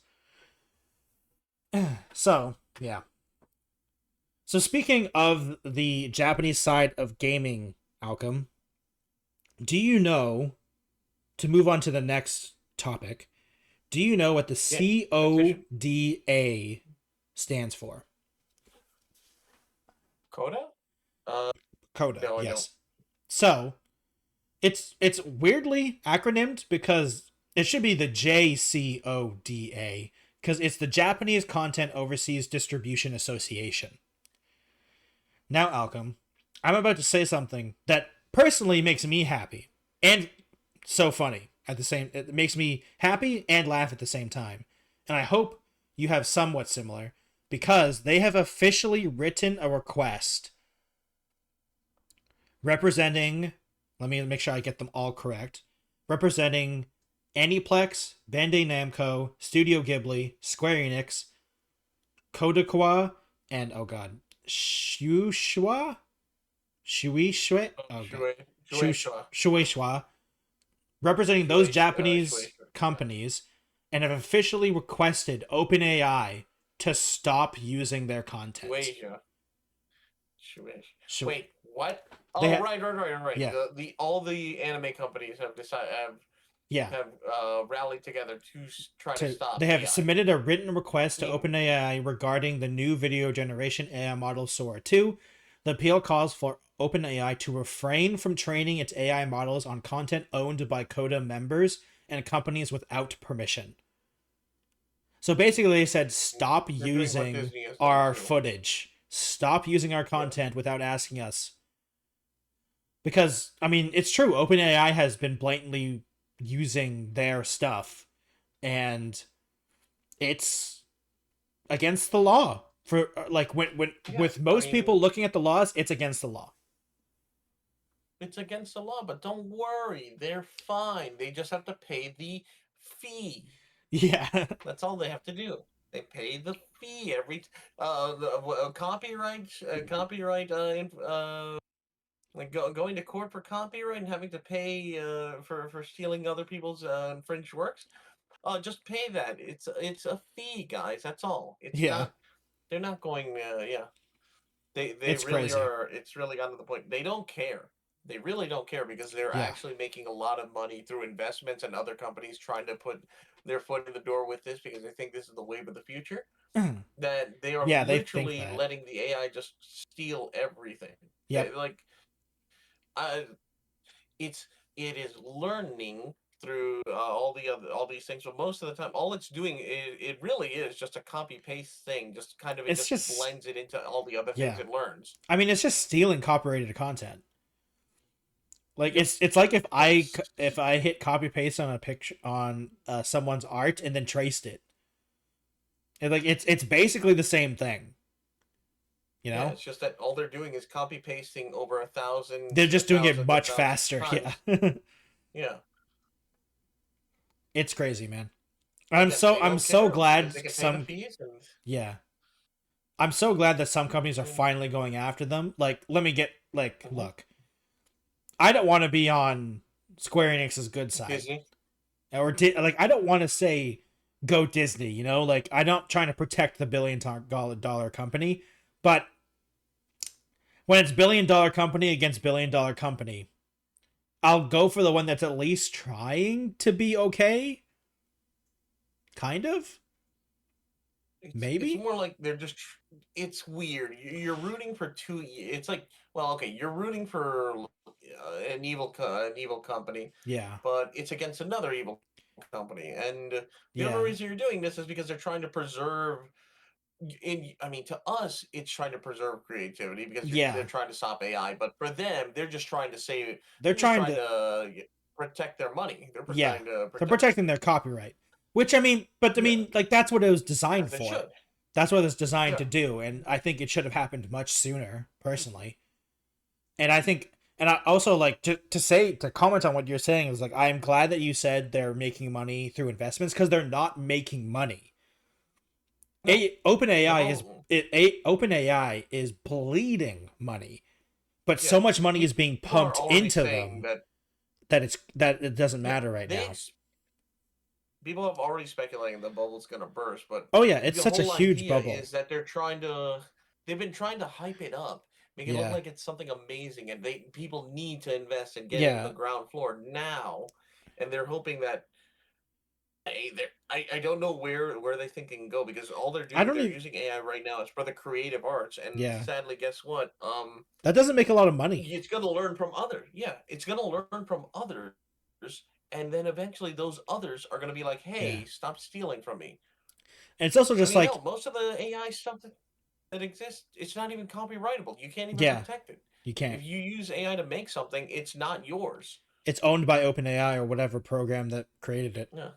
So, yeah. So speaking of the Japanese side of gaming, Alchem, do you know, to move on to the next topic, do you know what the CODA stands for? Coda? Coda, no, yes. So, it's weirdly acronymed because it should be the JCODA, because it's the Japanese Content Overseas Distribution Association. Now, Alchem, I'm about to say something that personally makes me happy and so funny at the same. It makes me happy and laugh at the same time, and I hope you have somewhat similar, because they have officially written a request representing, let me make sure I get them all correct, representing Aniplex, Bandai Namco, Studio Ghibli, Square Enix, Kodakuwa, and Shueisha, representing those Japanese companies, and have officially requested OpenAI to stop using their content. Wait, what? Oh, right. Yeah. All the anime companies have decided have rallied together to try to stop. They have submitted a written request to OpenAI regarding the new video generation AI model Sora 2. The appeal calls for OpenAI to refrain from training its AI models on content owned by Coda members and companies without permission. So basically they said, stop using our footage. Stop using our content without asking us. Because, I mean, it's true. OpenAI has been blatantly using their stuff, and it's against the law. for like when Yeah, with I most people mean, looking at the laws, it's against the law. it's against the law, but don't worry, they're fine. They just have to pay the fee. Yeah. That's all they have to do. They pay the fee copyright like going to court for copyright and having to pay for stealing other people's infringed works. Just pay that. It's a fee, guys. That's all. It's Yeah. not. They're not going. Yeah. They It's really crazy. are. It's really gotten to the point. They don't care. They really don't care because they're Yeah. actually making a lot of money through investments and other companies trying to put their foot in the door with this because they think this is the wave of the future. That they are Yeah, they think literally that. letting the AI just steal everything. They Yep. like, I it's it is learning through all these things, but most of the time all it's doing it really is just a copy paste thing, just kind of it It's just just blends it into all the other things yeah. it learns. I mean, it's just stealing copyrighted content. Like Yep. it's like It's if I hit copy paste on a picture on someone's art and then traced it. And like it's basically the same thing, you Yeah, know? it's just that all they're doing is copy pasting over They're just doing it thousands and much thousands of faster. Yeah. times. Yeah. It's crazy, man. But again, they I'm don't so care because glad they can pay the some fees and yeah. I'm so glad that some companies are yeah. finally going after them. Like let me get like Mhm. look. I don't want to be on Square Enix's good side. Disney. Like I don't want to say go Disney, you know? Like I'm not trying to protect the billion-dollar company, but when it's billion-dollar company against billion-dollar company, I'll go for the one that's at least trying to be okay. Kind of? It's Maybe? more like they're just it's weird. You're rooting for it's like, well, okay, you're rooting for an evil company, Yeah. but it's against another evil company. And the only Yeah. reason you're doing this is because they're trying to preserve I mean, to us, it's trying to preserve creativity because they're Yeah. trying to stop AI. But for them, they're just trying to save. They're They're just trying trying to to protect their money. They're yeah. trying to They're protect. protecting their copyright. Which I mean, but I Yeah, mean, like that's what it was as designed they for. should. That's what it's designed Yeah. to do, and I think it should have happened much sooner, personally. And I think, and I also like to comment on what you're saying is like I'm glad that you said they're making money through investments because they're not making money. No, they've OpenAI is all. OpenAI is bleeding money, but Yeah, so much money is being people are pumped already into saying them that. that it doesn't Yeah, matter right now. people have already speculated the bubble's going to burst, but Oh yeah, it's the such a whole huge idea bubble. is that they've been trying to hype it up, make it look Yeah, like it's something amazing, and people need to invest and get in the yeah. ground floor now, and they're hoping that I don't know where they think it can go because all I don't they're even. using AI right now is for the creative arts, and Yeah, sadly, guess what? that doesn't make a lot of money. It's going to learn from others. Yeah, it's going to learn from others, and then eventually those others are going to be like, Yeah, "Hey, stop stealing from me." and it's also I just mean, like hell, most of the AI stuff that exists, it's not even copyrightable. You can't even yeah, protect it. you can't. If you use AI to make something, it's not yours. It's owned by OpenAI or whatever program that created it. Yeah.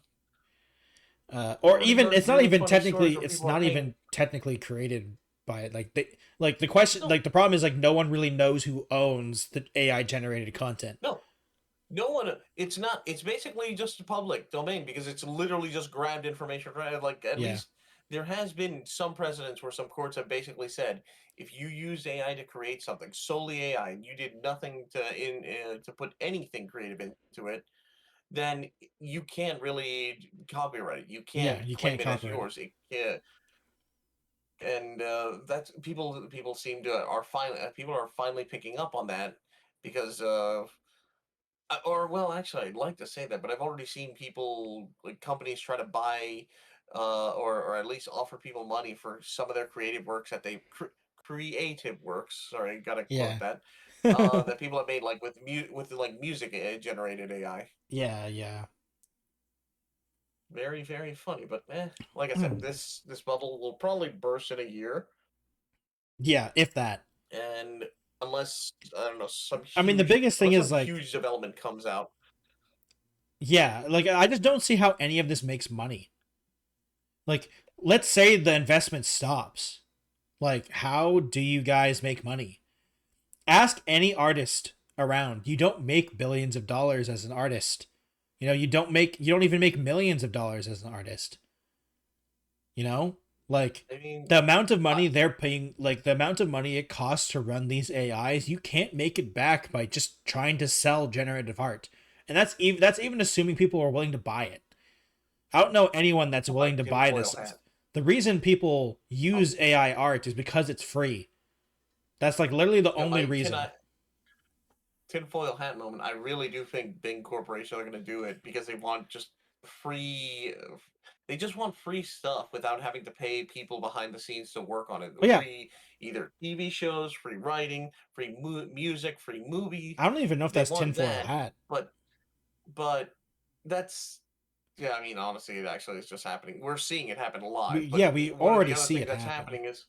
I've Or already even heard it's not really even funny technically stories where it's people are not paying. even technically created by it. Like the question No, like the problem is like no one really knows who owns the AI generated content. no, no one. It's not. It's basically just a public domain because it's literally just grabbed information from it. Like at Yeah. least there has been some precedents where some courts have basically said if you used AI to create something solely AI and you did nothing to put anything creative into it, then you can't really copyright it. You Yeah, can't you claim can't it as copyright it. yours. And that's people seem to are finally people are finally picking up on that because or well, actually, I'd like to say that, but I've already seen people like companies try to buy or at least offer people money for some of their creative works that creative works. Sorry, gotta quote Yeah. that. That people have made like with like music generated AI. Yeah, yeah. Very, very funny, but like I said, this bubble will probably burst in a year, Yeah, if that. and unless I don't know I mean the biggest thing some is like huge development comes out. yeah, like I just don't see how any of this makes money. Like let's say the investment stops. Like, how do you guys make money? Ask any artist around. You don't make billions of dollars as an artist. You don't even make millions of dollars as an artist. You know? Like I mean, the amount of I, money they're paying, like the amount of money it costs to run these AIs, you can't make it back by just trying to sell generative art. And that's even assuming people are willing to buy it. I don't know anyone that's my willing to buy tinfoil this. hat. The reason people Oh, use AI art is because it's free. That's like literally the no, only reason. tinfoil hat moment. I really do think Bing Corporation are going to do it because they want just free. They just want free stuff without having to pay people behind the scenes to work on it. But yeah, Free either TV shows, free writing, free music, free movie. I don't even know if They that's want tinfoil that, hat. but but that's yeah. I mean, honestly, it actually is just happening. We're seeing it happen live. But We one of the already other see things it that's happen. happening is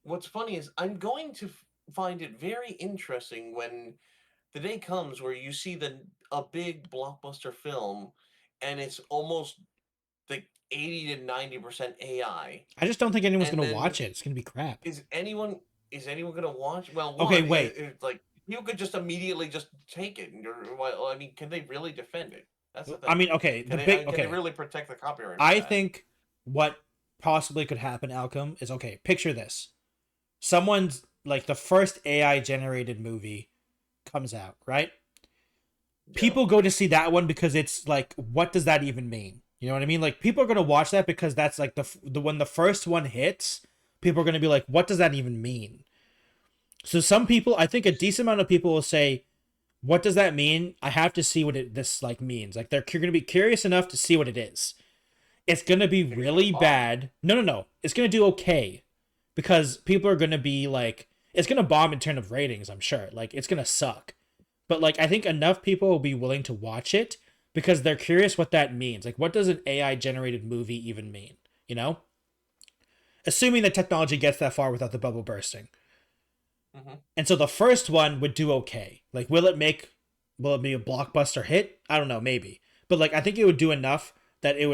what's funny is I'm going to find it very interesting when the day comes where you see a big blockbuster film and it's almost like 80 to 90% AI. I just don't think anyone's And gonna then watch it. It's gonna be crap. is anyone is anyone gonna watch? Well, Okay, one, wait. like you could just immediately just take it. Well, I mean, can they really defend it? That's the I thing. mean, okay, Can they okay. really protect the copyright for I that? think what possibly could happen, Alchem, is okay. Picture this: someone's like the first AI generated movie comes out, right? Yeah. People go to see that one because it's like, what does that even mean? You know what I mean? Like people are gonna watch that because that's like the when the first one hits, people are gonna be like, what does that even mean? So some people, I think a decent amount of people will say, what does that mean? I have to see what this like means. Like they're gonna be curious enough to see what it is. It's gonna be They're gonna really bomb. bad. No, no, no. It's gonna do okay because people are gonna be like, it's gonna bomb in terms of ratings. I'm sure. Like it's gonna suck, but like I think enough people will be willing to watch it because they're curious what that means. Like, what does an AI generated movie even mean? You know, assuming that technology gets that far without the bubble bursting. Hmm. And so the first one would do okay. Like, will it be a blockbuster hit? I don't know, maybe. But like, I think it would do enough that it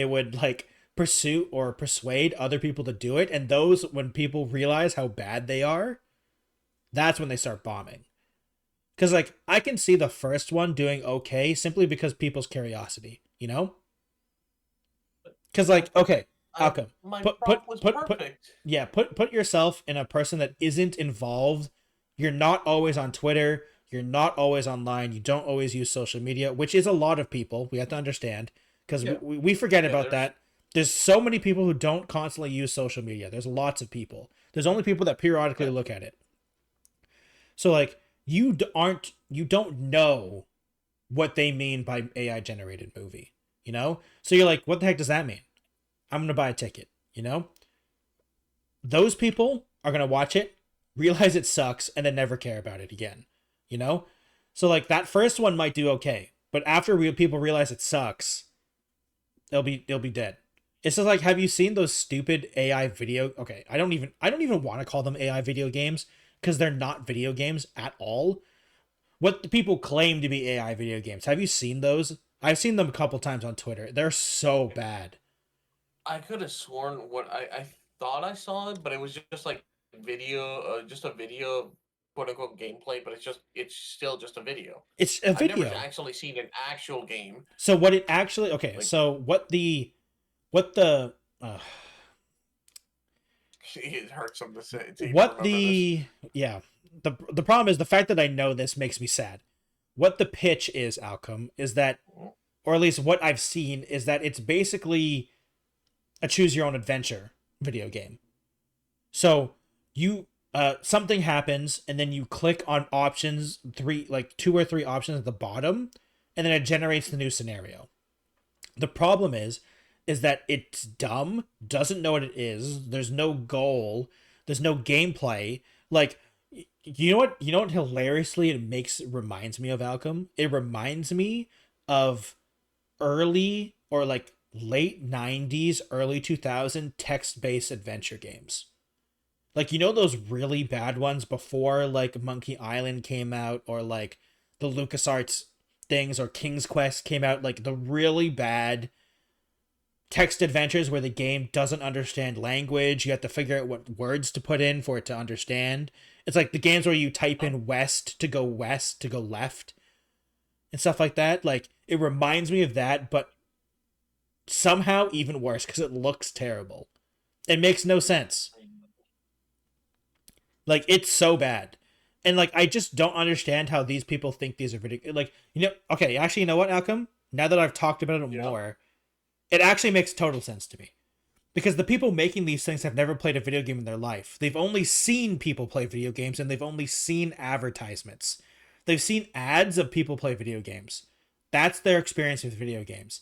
would like pursue or persuade other people to do it. And those, when people realize how bad they are, that's when they start bombing. Because like, I can see the first one doing okay simply because people's curiosity, you know? Because I like, thought okay, I Alchem, my put put prompt was put put perfect. yeah, put yourself in a person that isn't involved. You're not always on Twitter. You're not always online. You don't always use social media, which is a lot of people. We have to understand because Yeah. we forget Yeah. about that. There's so many people who don't constantly use social media. There's lots of people. There's only people that periodically Yeah. look at it. So like you don't know what they mean by AI generated movie, you know? So you're like, what the heck does that mean? I'm going to buy a ticket, you know? Those people are going to watch it, realize it sucks, and then never care about it again, you know? So, like, that first one might do okay, but after people realize it sucks, they'll be dead. It's just like, have you seen those stupid AI video? Okay, I don't even want to call them AI video games because they're not video games at all. What the people claim to be AI video games. Have you seen those? I've seen them a couple times on Twitter. They're so bad. I could have sworn I thought I saw it, but it was just like video, just a video of quote unquote gameplay, but it's still just a video. It's a I've never video. actually seen an actual game. So what it actually okay, Like so what the it hurts them to say to even what remember this. the yeah, the problem is the fact that I know this makes me sad. What the pitch is, Outcome, is that, Mm. or at least what I've seen is that it's basically a choose your own adventure video game. So you something happens and then you click on options, three like two or three options at the bottom, and then it generates the new scenario. The problem is that it's dumb, doesn't know what it is. There's no goal. There's no gameplay. Like you know what hilariously reminds me of Alchem? It reminds me of early or like late 90s, early 2000 text-based adventure games. Like those really bad ones before like Monkey Island came out or like the LucasArts things or King's Quest came out, like the really bad text adventures where the game doesn't understand language. You have to figure out what words to put in for it to understand. It's like the games where you type in west to go left and stuff like that. Like it reminds me of that, but somehow even worse because it looks terrible. It makes no sense. Like it's so bad. And like I just don't understand how these people think these are video like okay, actually you know what, Alchem? Now that I've talked about it more, it actually makes total sense to me. Because the people making these things have never played a video game in their life. They've only seen people play video games and they've only seen advertisements. They've seen ads of people play video games. That's their experience with video games.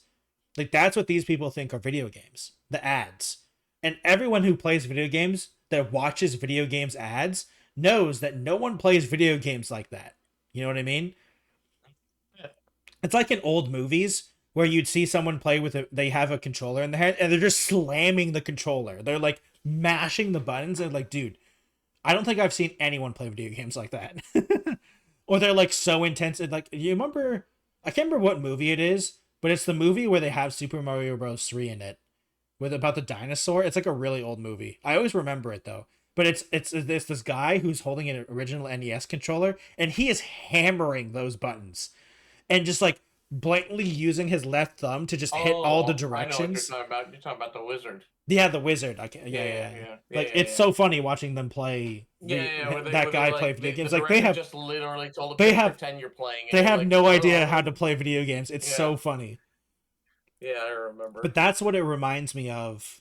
Like that's what these people think are video games. The ads. And everyone who plays video games that watches video games ads knows that no one plays video games like that. You know what I mean? Yeah. It's like in old movies where you'd see someone play with they have a controller in their hand and they're just slamming the controller. They're like mashing the buttons and like, dude, I don't think I've seen anyone play video games like that. Or they're like so intense. And like, you remember, I can't remember what movie it is, but it's the movie where they have Super Mario Bros. 3 in it with about the dinosaur. It's like a really old movie. I always remember it though. But it's this guy who's holding an original NES controller and he is hammering those buttons and just like blatantly using his left thumb to just hit all the directions. I know what you're talking about. You're talking about the wizard. Yeah, the wizard. I can't, yeah. Like it's so funny watching them play. That guy play video games. Like they have just literally told they have pretend you're playing. They have no idea how to play video games. It's so funny. Yeah, I remember. But that's what it reminds me of.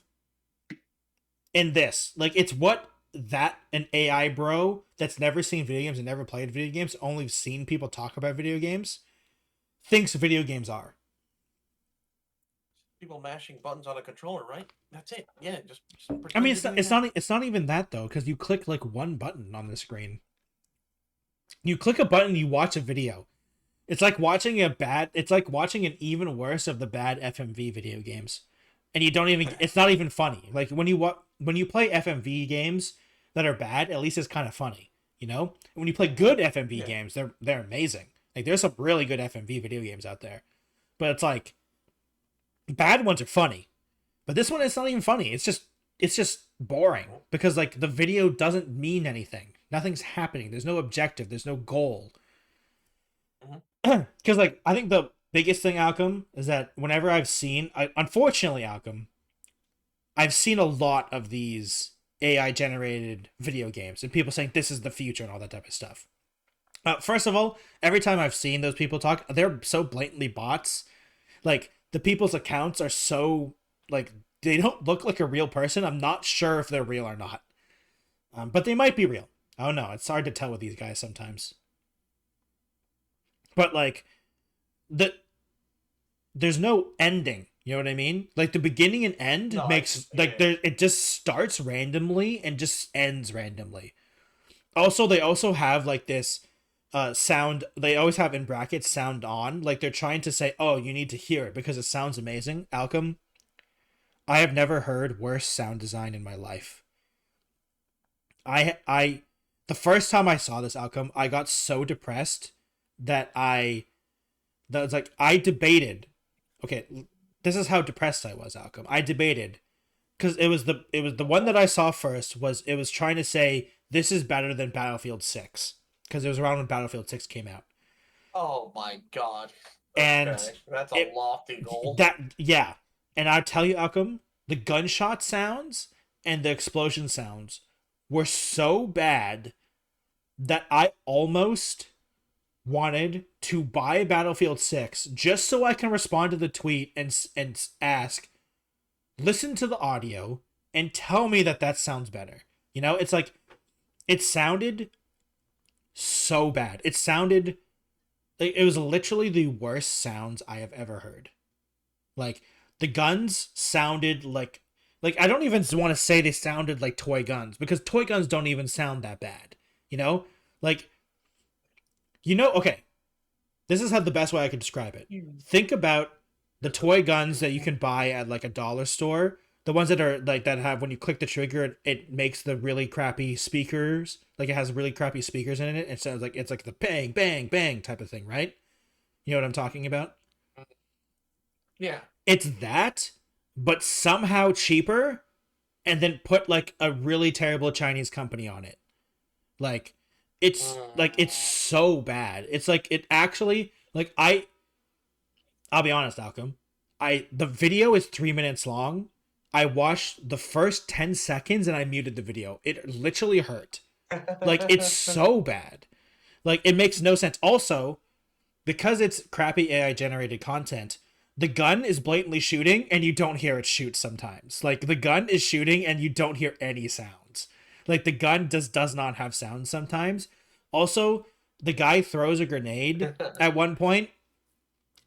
In this, like, it's what that an AI bro that's never seen video games and never played video games, only seen people talk about video games, thinks video games are. People mashing buttons on a controller, right? That's it. Yeah, just I mean, it's not even that though, because you click like one button on the screen. You click a button, you watch a video. It's like watching an even worse of the bad FMV video games, and you don't even. It's not even funny. Like when you play FMV games that are bad, at least it's kind of funny, you know. And when you play good FMV games, they're amazing. Like there's some really good FMV video games out there, but it's like bad ones are funny, but this one is not even funny. It's just boring because like the video doesn't mean anything. Nothing's happening. There's no objective. There's no goal. Because like I think the biggest thing, Alchem, is that whenever unfortunately, Alchem, I've seen a lot of these AI generated video games and people saying this is the future and all that type of stuff. First of all, every time I've seen those people talk, they're so blatantly bots. Like the people's accounts are so like they don't look like a real person. I'm not sure if they're real or not, but they might be real. I don't know. It's hard to tell with these guys sometimes. But like there's no ending. You know what I mean? Like the beginning and end it just starts randomly and just ends randomly. Also, they also have like this sound. They always have in brackets sound on. Like they're trying to say, oh, you need to hear it because it sounds amazing. Alchem, I have never heard worse sound design in my life. The first time I saw this Alchem, I got so depressed that I debated. Okay, this is how depressed I was, Alchem. I debated because it was the one that I saw first was trying to say this is better than Battlefield 6 because it was around when Battlefield 6 came out. Oh my god! And that's a lofty goal. And I tell you, Alchem, the gunshot sounds and the explosion sounds were so bad that I almost wanted to buy Battlefield 6 just so I can respond to the tweet and ask, listen to the audio and tell me that sounds better. You know, it's like it sounded so bad. It sounded like it was literally the worst sounds I have ever heard. Like the guns sounded like I don't even want to say they sounded like toy guns because toy guns don't even sound that bad. You know? Like okay, this is how the best way I could describe it. Think about the toy guns that you can buy at like a dollar store. The ones that are like that have when you click the trigger, it makes the really crappy speakers. Like it has really crappy speakers in it. It sounds like it's like the bang, bang, bang type of thing, right? You know what I'm talking about? Yeah. It's that, but somehow cheaper, and then put like a really terrible Chinese company on it. Like it's Mm. so bad. It's like it actually like I'll be honest, Alchem. The video is 3 minutes long. I watched the first 10 seconds and I muted the video. It literally hurt. Like it's so bad. Like it makes no sense. Also, because it's crappy AI generated content, the gun is blatantly shooting and you don't hear it shoot sometimes. Like the gun is shooting and you don't hear any sounds. Like the gun does not have sounds sometimes. Also, the guy throws a grenade at one point,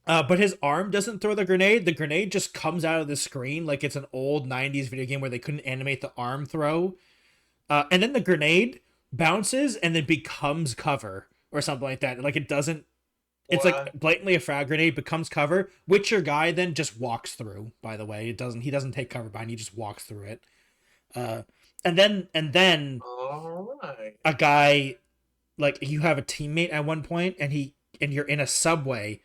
but his arm doesn't throw the grenade. The grenade just comes out of the screen like it's an old 90s video game where they couldn't animate the arm throw. And then the grenade bounces and then becomes cover or something like that. Like it doesn't. It's like What? blatantly a frag grenade becomes cover, which your guy then just walks through. By the way, it doesn't. He doesn't take cover behind. He just walks through it. Uh, and then All right. a guy, like you have a teammate at one point, and you're in a subway,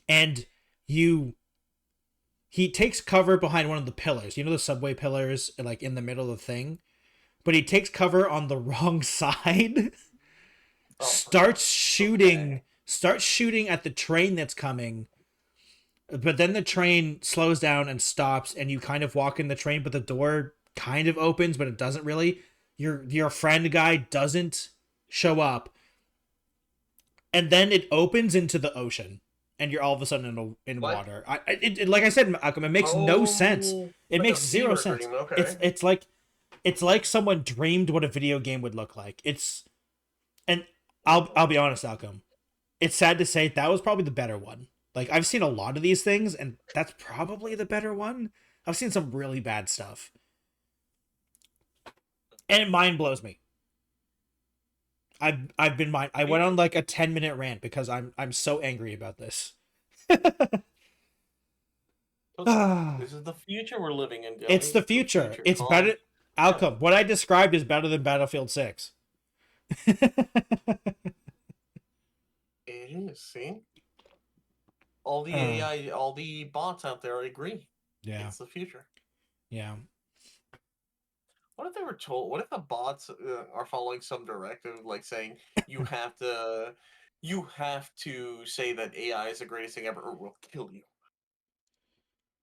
and you he takes cover behind one of the pillars. You know the subway pillars, like in the middle of the thing, but he takes cover on the wrong side. Oh my god. Okay. Starts shooting at the train that's coming, but then the train slows down and stops and you kind of walk in the train, but the door kind of opens but it doesn't really. Your friend guy doesn't show up, and then it opens into the ocean and you're all of a sudden in What? water. Like I said, Malcolm, it makes no sense. Oh, It like a makes zero fever sense. dream. it's Okay. it's like it's like someone dreamed what a video game would look like. And I'll be honest, Malcolm, it's sad to say that was probably the better one. Like I've seen a lot of these things, and that's probably the better one. I've seen some really bad stuff, and it mind blows me. I've been mind. I went Me on like a 10 minute rant because I'm so angry about this. Look, this is the future we're living in, It's Jelly. the The future. future. It's better. Calm Outcome. down. What I described is better than Battlefield 6. It is. See, all the uh, AI, all the bots out there agree. yeah. It's the future. Yeah. What if they were told? What if the bots are following some directive, like saying you have to say that AI is the greatest thing ever, or we'll kill you.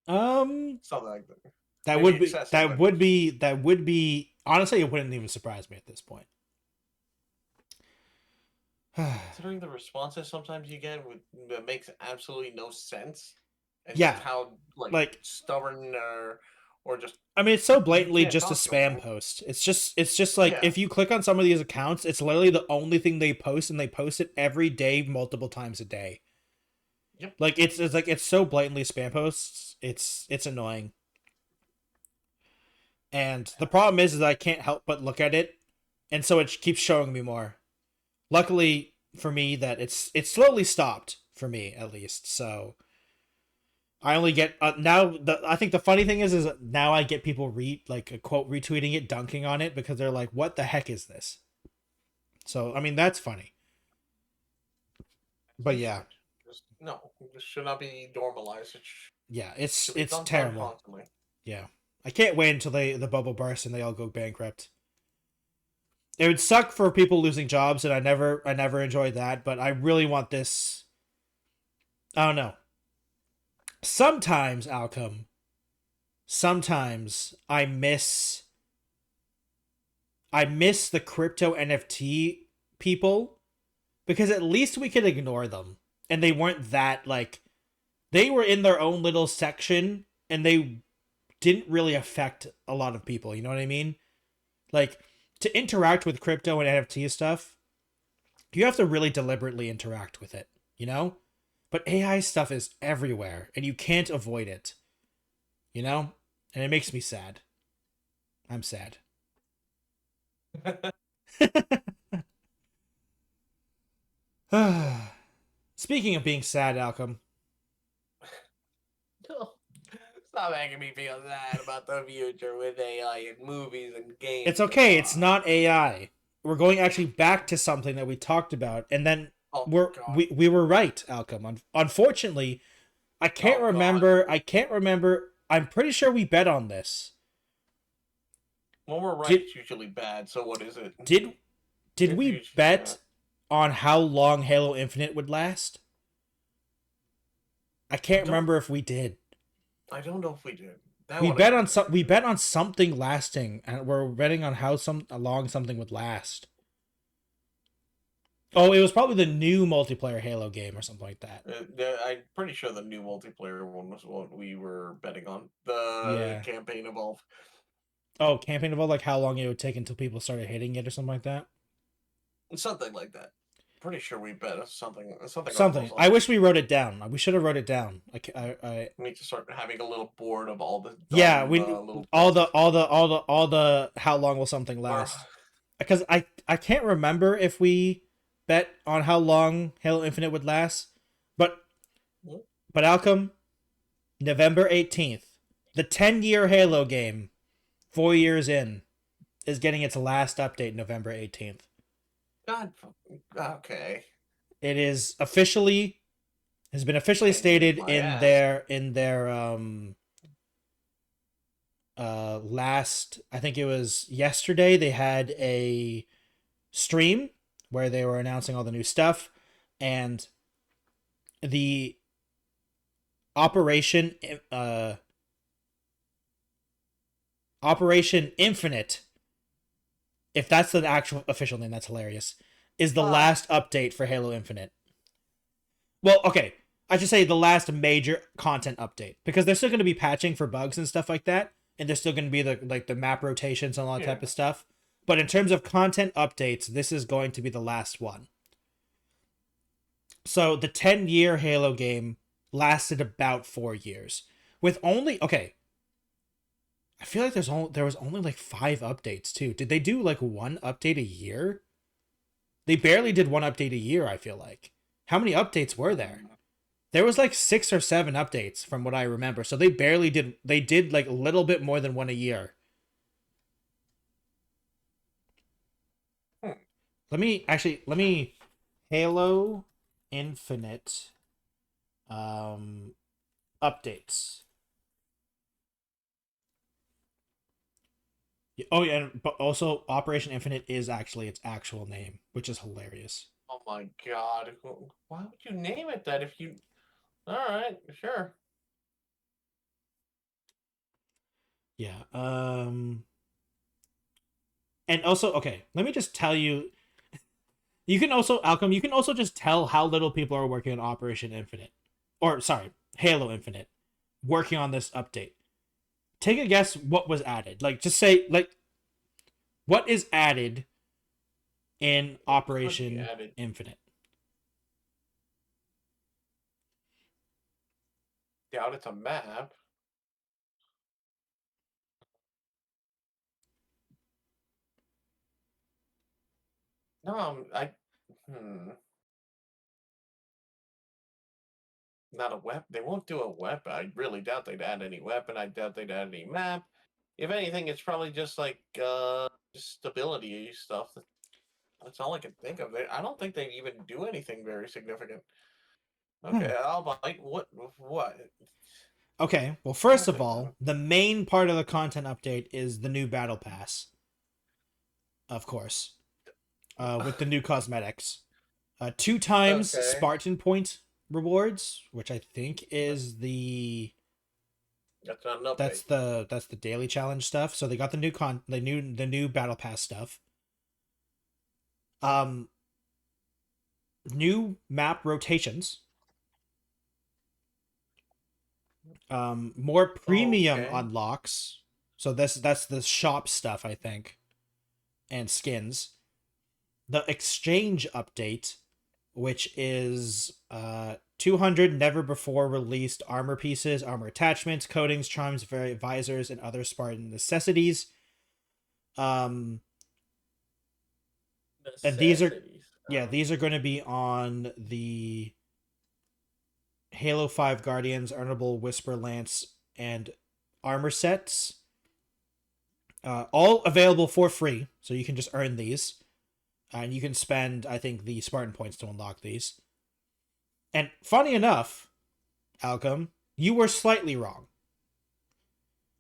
Um. Something like that. That Maybe would be. excessive, That but would be. That would be. Honestly, it wouldn't even surprise me at this point. considering the responses sometimes you get that makes absolutely no sense, and just Yeah. how like Like stubborn or just I mean, it's so you blatantly can't just a talk to them. spam post. It's just like Yeah. if you click on some of these accounts, it's literally the only thing they post, and they post it every day, multiple times a day. Yep. Like it's like it's so blatantly spam posts. It's annoying. And the problem is I can't help but look at it, and so it keeps showing me more. Luckily for me, that it's slowly stopped for me at least. So I only get now. I think the funny thing is that now I get people like a quote retweeting it, dunking on it because they're like, "What the heck is this?" So I mean that's funny, As but they yeah, should. Just no, this should not be normalized. yeah, Should be it's dunked on terrible. constantly. Yeah, I can't wait until the bubble bursts and they all go bankrupt. It would suck for people losing jobs, and I never enjoyed that. But I really want this. I don't know. Sometimes outcome. Sometimes I miss the crypto NFT people because at least we could ignore them, and they weren't that like they were in their own little section and they didn't really affect a lot of people. You know what I mean? Like to interact with crypto and NFT stuff, you have to really deliberately interact with it, you know? But AI stuff is everywhere and you can't avoid it, you know? And it makes me sad. I'm sad. Speaking of being sad, Alchem, No. Stop making me feel sad about the future with AI and movies and it's games. okay. It's not AI. We're going actually back to something that we talked about, and then Oh we God. we were right, Alchem. Unfortunately, I can't Oh God. remember. I can't remember. I'm pretty sure we bet on this. When we're right, Did it's usually bad. So what is it? did did It's we usually, bet on how long Halo Infinite would last? I I can't don't. remember if we did. I don't know if we did. That We one I bet on don't some. We remember. bet on something lasting, and we're betting on how long something would last. Oh, it was probably the new multiplayer Halo game or something like that. I'm pretty sure the new multiplayer one was what we were betting on. The Yeah. campaign evolve. Oh, campaign about like how long it would take until people started hitting it or something like that. Something like that. Pretty sure we bet something along Something. those I wish lines. we wrote it down. We should have wrote it down. We need to start having a little board of all the Yeah. dumb We little all the guesses. all the all the all the how long will something Or last? Because I can't remember if we bet on how long Halo Infinite would last, but but Alchem, November 18th, the 10-year Halo game, 4 years in, is getting its last update November 18th. God, okay. It is officially has been officially 10 years, stated my in ass. their last, I think it was yesterday, they had a stream where they were announcing all the new stuff, and the operation uh Operation Infinite, if that's the actual official name, that's hilarious, is the Ah, last update for Halo Infinite. Well, okay, I should say the last major content update, because they're still going to be patching for bugs and stuff like that, and there's still going to be the map rotations and all that yeah. type of stuff. But in terms of content updates, this is going to be the last one. So the 10-year Halo game lasted about 4 years, with only okay. I feel like there was only like 5 updates too. Did they do like one update a year? They barely did one update a year. I feel like. How many updates were there? Hmm. There was like 6 or 7 updates from what I remember. So they barely did. They did like a little bit more than one a year. Hmm. Let me Halo Infinite updates. Oh yeah, but also Operation Infinite is actually its actual name, which is hilarious. Oh my God. Why would you name it that if you? All right, sure. Yeah. And also, okay, let me just tell you. You can also Alchem. You can also just tell how little people are working on Operation Infinite, or sorry, Halo Infinite, working on this update. Take a guess what was added. Like, just say like what is added in What could be Operation added? Infinite. Doubt it's a map. No, Hmm. Not a weapon. They won't do a weapon. I really doubt they'd add any weapon. I doubt they'd add any map. If anything, it's probably just like just stability stuff. That's all I can think of. I don't think they even do anything very significant. Hmm. Okay, I'll buy. What? Okay. Well, first of Okay then. all, the main part of the content update is the new battle pass, of course, with the new cosmetics. 2 times Okay, Spartan point rewards, which I think is that's not an update. that's the daily challenge stuff. So they got the new battle pass stuff. Um, New map rotations. More premium Okay. unlocks. So that's the shop stuff, I think, and skins. The exchange update, which is 200 never before released armor pieces, armor attachments, coatings, charms, visors, and other Spartan necessities. Um, and these are Necessities. yeah, these are going to be on the Halo 5 Guardians, Earnable Whisper Lance, and armor sets. All available for free, so you can just earn these. And you can spend, I think, the Spartan points to unlock these. And funny enough, Alchem, you were slightly wrong.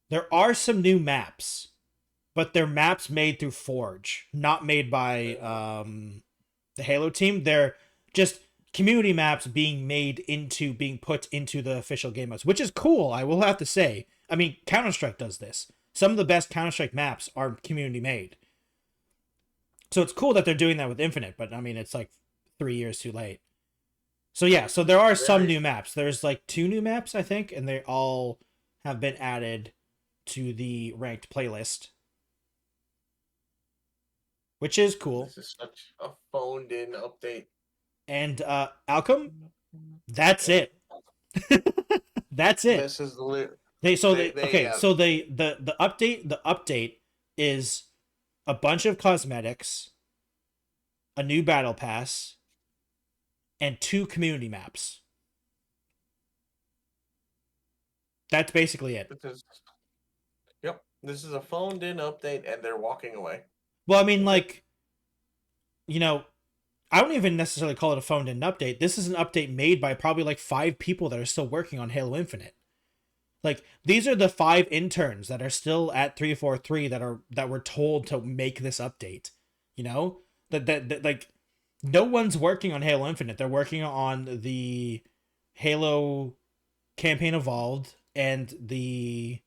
There are some new maps, but they're maps made through Forge, not made by the Halo team. They're just community maps being put into the official game modes, which is cool. I will have to say. I mean, Counter-Strike does this. Some of the best Counter-Strike maps are community made. So it's cool that they're doing that with Infinite, but I mean, it's like 3 years too late. So yeah, so there are some new maps. There's like 2 new maps, I think, and they all have been added to the ranked playlist, which is cool. This is such a phoned-in update. And Alchem, that's it. That's it. This is the the update is a bunch of cosmetics, a new battle pass, and 2 community maps. That's basically it. This is a phoned-in update, and they're walking away. Well, I mean, like, you know, I don't even necessarily call it a phoned-in update. This is an update made by probably like 5 people that are still working on Halo Infinite. Like, these are the 5 interns that are still at 343 that were told to make this update. You know, that like, no one's working on Halo Infinite. They're working on the Halo Campaign Evolved and the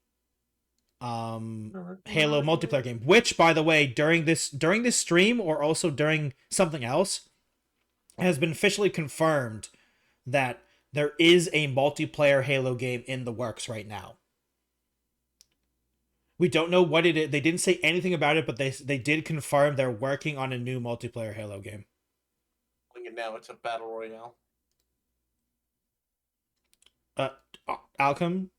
Halo multiplayer game, which, by the way, during this stream or also during something else, has been officially confirmed that there is a multiplayer Halo game in the works right now. We don't know what it is. They didn't say anything about it, but they did confirm they're working on a new multiplayer Halo game. Now it's a battle royale. Alchem,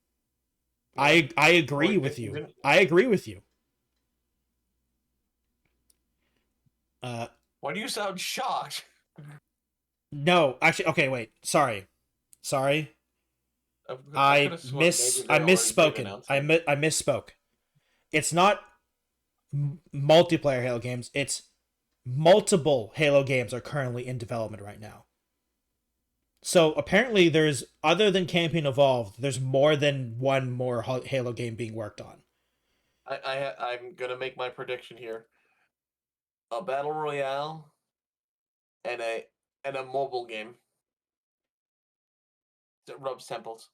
I agree with you. I agree with you. Why do you sound shocked? No, actually, okay, wait. Sorry. I misspoken. I misspoke. It's not multiplayer Halo games. It's multiple Halo games are currently in development right now. So apparently there's, other than Campaign Evolved, there's more than one more Halo game being worked on. I'm gonna make my prediction here. A battle royale and a mobile game that rubs temples.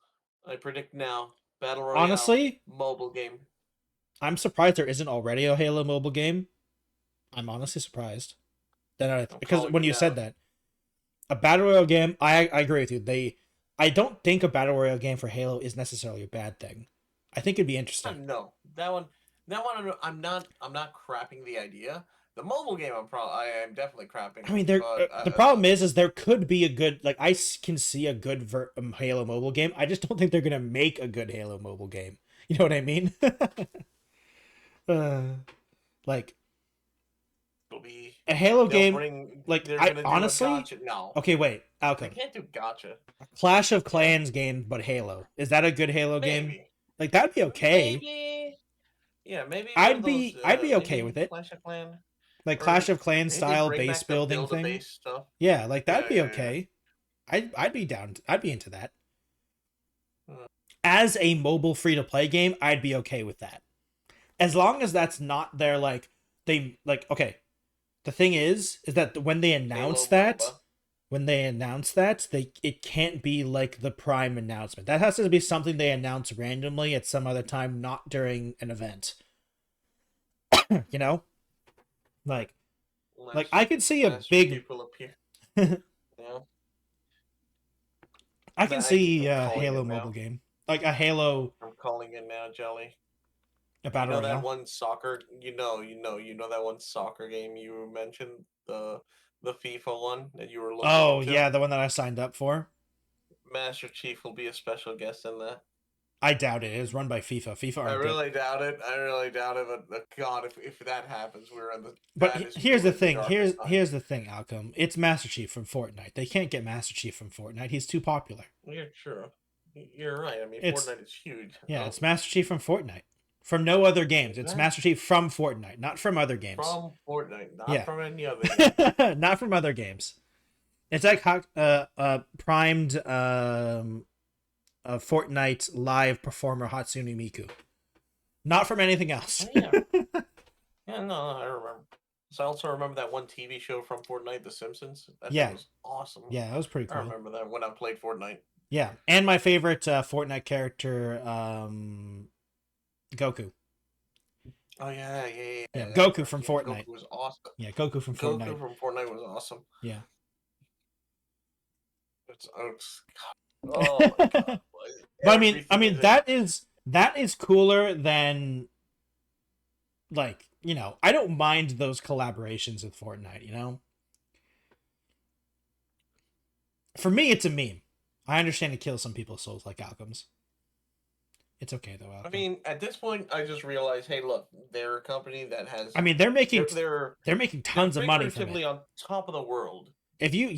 I predict now, battle royale, honestly, mobile game. I'm surprised there isn't already a Halo mobile game. I'm honestly surprised. Because when you said that, a battle royale game, I agree with you. I don't think a battle royale game for Halo is necessarily a bad thing. I think it'd be interesting. No, that one. I'm not crapping the idea. The mobile game, I am definitely crapping. I mean, the problem is there could be a good, like, I can see a good Halo mobile game. I just don't think they're gonna make a good Halo mobile game. You know what I mean? Like, it'll be a Halo game. Like, I honestly, no. Okay, wait, Alchem. I can't do gotcha. A Clash of Clans game, but Halo. Is that a good Halo game? Like, that'd be okay. Maybe. Yeah, maybe. I'd be okay with it. Clash of Clans. Like Clash of Clans style base building thing. Base stuff. Yeah, like that'd be okay. Yeah. I'd be down. I'd be into that. As a mobile free to play game, I'd be okay with that. As long as that's not their okay. The thing is that when they announce that, it can't be like the Prime announcement. That has to be something they announce randomly at some other time, not during an event. You know? Like I could see a big people appear. Yeah. I can see a Halo mobile game. Like a Halo. I'm calling it now, Jelly. A battle royale. That one soccer, you know that one soccer game you mentioned, the FIFA one that you were looking into? Yeah, the one that I signed up for. Master Chief will be a special guest in that. I doubt it. It was run by FIFA. FIFA. I really doubt it. But God, if that happens, we're in the. But here's the thing. Here's the thing, Alchem. It's Master Chief from Fortnite. They can't get Master Chief from Fortnite. He's too popular. You're true. You're right. I mean, Fortnite is huge. Yeah, it's Master Chief from Fortnite. From no other games. It's Master Chief from Fortnite, not from other games. From Fortnite, not from any other games. Not from other games. It's like primed Fortnite live performer Hatsune Miku. Not from anything else. Oh, yeah. Yeah, no, I remember. So I also remember that one TV show from Fortnite, The Simpsons. That thing Yeah. was awesome. Yeah, that was pretty I cool. remember that when I played Fortnite. Yeah, and my favorite Fortnite character, Goku. Oh Yeah, that's Goku right. from Yeah, Fortnite. Goku was awesome. Yeah, Goku from Fortnite. Goku from Fortnite was awesome. Yeah. It's oh my god. But Everything is that is cooler than, like, I don't mind those collaborations with Fortnite. For me, it's a meme. I understand it kills some people's souls, like Alchem's. It's okay though, Alchem. I mean, at this point, I just realized, hey, look, they're a company that has. I mean, they're making they're tons of money from figuratively it. on top of the world. If you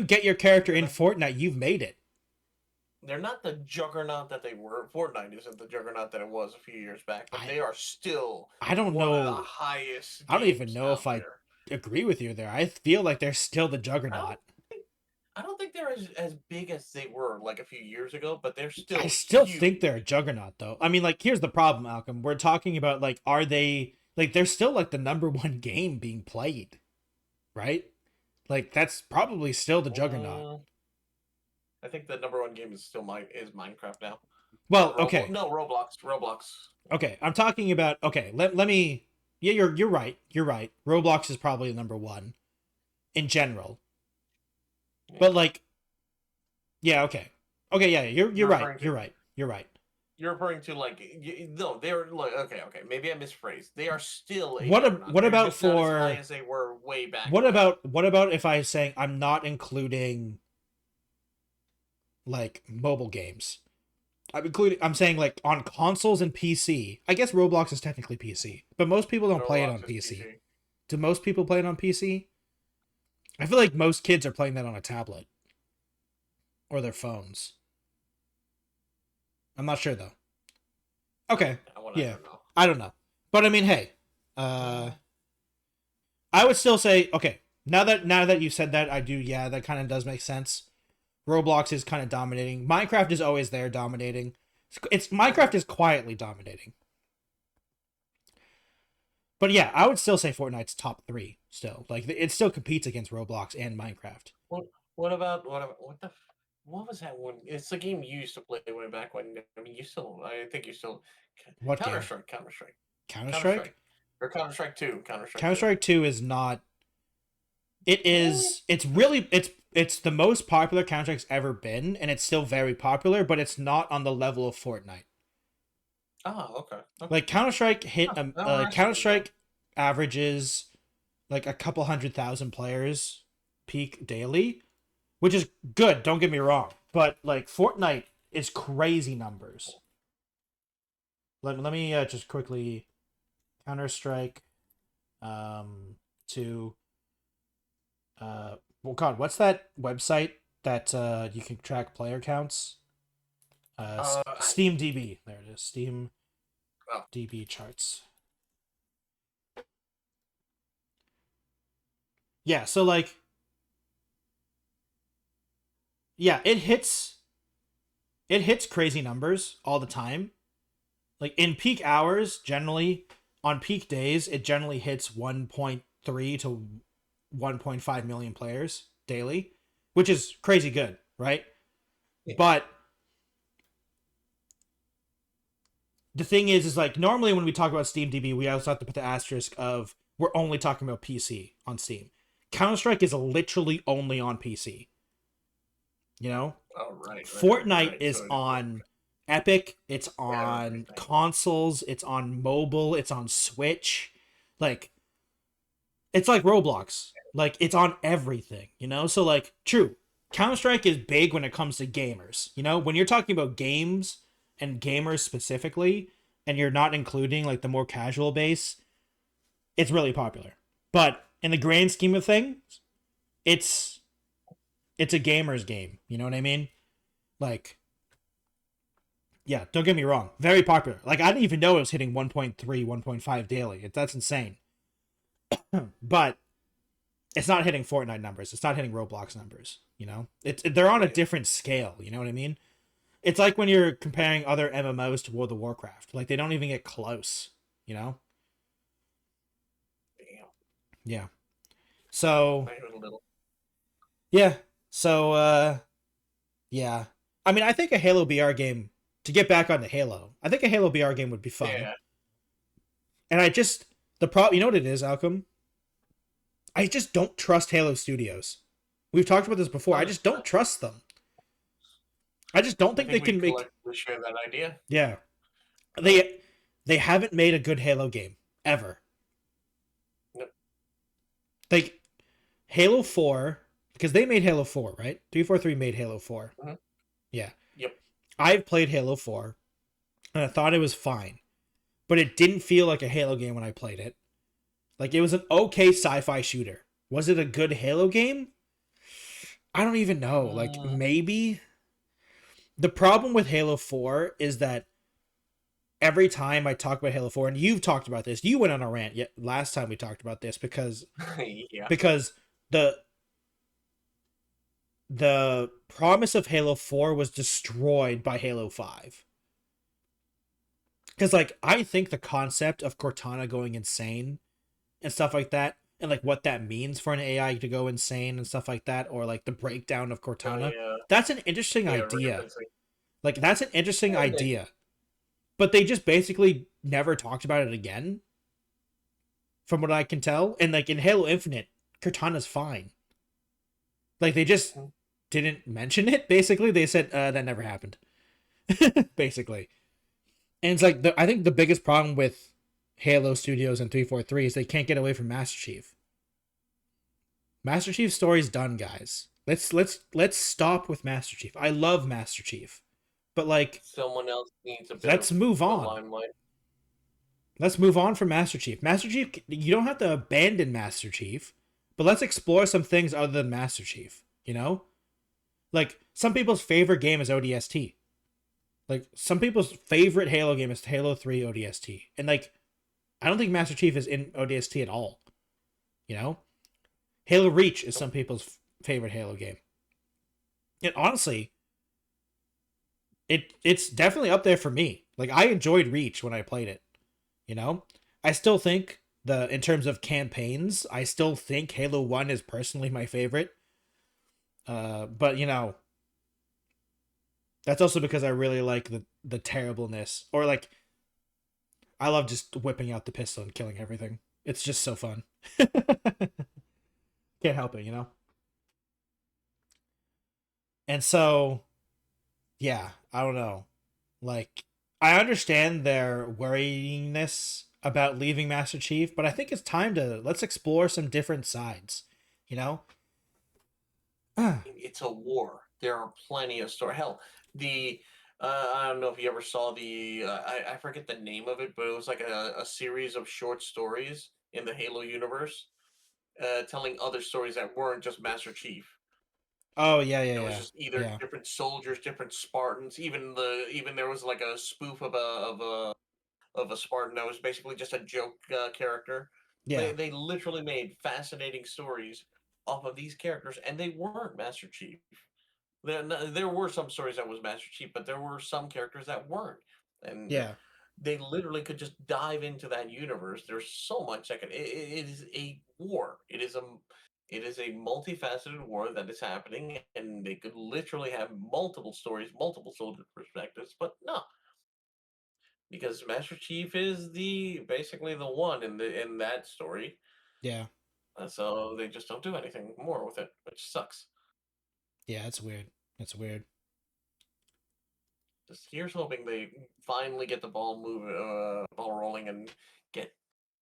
get your character in Fortnite, you've made it. They're not the juggernaut that they were. Fortnite isn't the juggernaut that it was a few years back, but they are still. I don't one know. Of the highest. I don't even know if I there. agree with you there. I feel like they're still the juggernaut. I don't think they're as big as they were like a few years ago, but they're still. I still huge. think they're a juggernaut, though. I mean, like, here's the problem, Alchem. We're talking about, like, are they, like, they're still like the number one game being played, right? Like, that's probably still the juggernaut. I think the number one game is still Minecraft now. Well, okay. No, Roblox. Okay, I'm talking about. Okay, let me. Yeah, you're right. You're right. Roblox is probably the number one in general. Yeah. But like, yeah, okay, yeah, you're right. You're right. You're right. You're referring to like no, they're like okay. Maybe I misphrased. They are still what about for not as high as they were way back. What about if I was saying I'm not including like mobile games? I'm saying like on consoles and PC. I guess Roblox is technically PC, but most people don't play it on PC. Do most people play it on PC? I feel like most kids are playing that on a tablet or their phones. I'm not sure though. Okay. Yeah. I don't know. But I mean, hey, I would still say, okay, now that you said that, I do, yeah, that kind of does make sense. Roblox is kind of dominating. Minecraft is always there dominating. Minecraft is quietly dominating. But yeah, I would still say Fortnite's top 3 still. Like, it still competes against Roblox and Minecraft. What was that one? It's the game you used to play way back when. I mean, I think you still. What Counter-Strike. Counter-Strike? Or Counter-Strike 2. Counter-Strike 2 is not. It is. It's really. It's the most popular Counter-Strike's ever been, and it's still very popular, but it's not on the level of Fortnite. Oh, okay. Like Counter-Strike Counter-Strike averages like a couple 100,000 players peak daily, which is good, don't get me wrong, but like Fortnite is crazy numbers. Let me just quickly Counter-Strike 2 well, God, what's that website that you can track player counts? Steam DB. There it is. Steam DB charts. Yeah, so like, yeah, it hits crazy numbers all the time. Like in peak hours, generally on peak days, it generally hits 1.3 to 1.5 million players daily, which is crazy good, right? Yeah. But the thing is like normally when we talk about Steam DB, we also have to put the asterisk of we're only talking about PC on Steam. Counter-Strike is literally only on PC. You know? Oh, right. Fortnite is on Epic, it's on consoles, it's on mobile, it's on Switch. Like, it's like Roblox. Like, it's on everything, you know? So, like, true. Counter-Strike is big when it comes to gamers. You know? When you're talking about games and gamers specifically, and you're not including, like, the more casual base, it's really popular. But in the grand scheme of things, it's a gamer's game. You know what I mean? Like, yeah, don't get me wrong. Very popular. Like, I didn't even know it was hitting 1.3, 1.5 daily. That's insane. But it's not hitting Fortnite numbers. It's not hitting Roblox numbers. You know, they're on a Right. different scale. You know what I mean? It's like when you're comparing other MMOs to World of Warcraft. Like they don't even get close. You know? Damn. Yeah. So Not even a little. yeah. So yeah. I mean, I think a Halo BR game, to get back onto Halo, I think a Halo BR game would be fun. Yeah. And I just the problem, you know what it is, Alchem? I just don't trust Halo Studios. We've talked about this before. I just don't trust them. I just don't I think they think we can make. collectively share that idea. Yeah, they haven't made a good Halo game ever. Nope. Like Halo 4, because they made Halo 4, right? 343 made Halo 4. Mm-hmm. Yeah. Yep. I've played Halo 4 and I thought it was fine, but it didn't feel like a Halo game when I played it. Like it was an okay sci-fi shooter. Was it a good Halo game? I don't even know. Like maybe. The problem with Halo 4 is that every time I talk about Halo 4, and you've talked about this, you went on a rant yet last time we talked about this because Yeah. the promise of Halo 4 was destroyed by Halo 5. Because like I think the concept of Cortana going insane and stuff like that, and like what that means for an AI to go insane and stuff like that, or like the breakdown of Cortana, Yeah. that's an interesting Yeah, idea. referencing. Like that's an interesting Yeah, idea. But they just basically never talked about it again. From what I can tell. And like in Halo Infinite, Cortana's fine. Like they just didn't mention it, basically. They said that never happened. Basically. And it's like I think the biggest problem with Halo Studios and 343 is they can't get away from Master Chief. Master Chief's story's done, guys. Let's stop with Master Chief. I love Master Chief. But like someone else needs a bit let's of move the on. limelight. Let's move on from Master Chief. Master Chief, you don't have to abandon Master Chief, but let's explore some things other than Master Chief, you know? Like, some people's favorite game is ODST. Like, some people's favorite Halo game is Halo 3 ODST. And, like, I don't think Master Chief is in ODST at all, you know? Halo Reach is some people's favorite Halo game. And honestly, it's definitely up there for me. Like, I enjoyed Reach when I played it. You know, I still think in terms of campaigns, I still think Halo 1 is personally my favorite. But you know, that's also because I really like the terribleness, or like I love just whipping out the pistol and killing everything. It's just so fun. Can't help it, you know? And so yeah, I don't know. Like I understand their worryingness about leaving Master Chief, but I think it's time to let's explore some different sides. You know, It's a war. There are plenty of story. Hell, the I don't know if you ever saw the I forget the name of it, but it was like a series of short stories in the Halo universe, telling other stories that weren't just Master Chief. Oh yeah, yeah, It was yeah, just either yeah, different soldiers, different Spartans. Even there was like a spoof of a Spartan that was basically just a joke character. yeah, They literally made fascinating stories off of these characters, and they weren't Master Chief. There were some stories that was Master Chief, but there were some characters that weren't, and yeah, they literally could just dive into that universe. There's so much that it is a war. It is a multifaceted war that is happening, and they could literally have multiple stories, multiple soldier perspectives, but no, because Master Chief is the basically the one in that story. yeah, So they just don't do anything more with it, which sucks. yeah. It's weird. It's weird. Just here's hoping they finally get the ball ball rolling, and get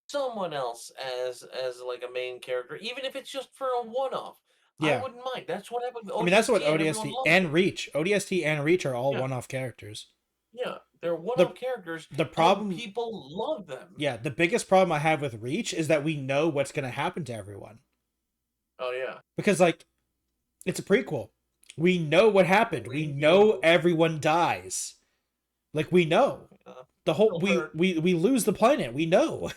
someone else as like a main character, even if it's just for a one-off. I Yeah, wouldn't mind. That's what happened with I mean that's what ODST, and everyone ODST loved and it. Reach, ODST and Reach are all Yeah, one-off characters. yeah, they're the one-off characters, The and problem, people love them. yeah, the biggest problem I have with Reach is that we know what's gonna happen to everyone Oh yeah, because like it's a prequel. We know what happened. We know we everyone dies. Like we know uh, the whole still hurt. we lose the planet. We know.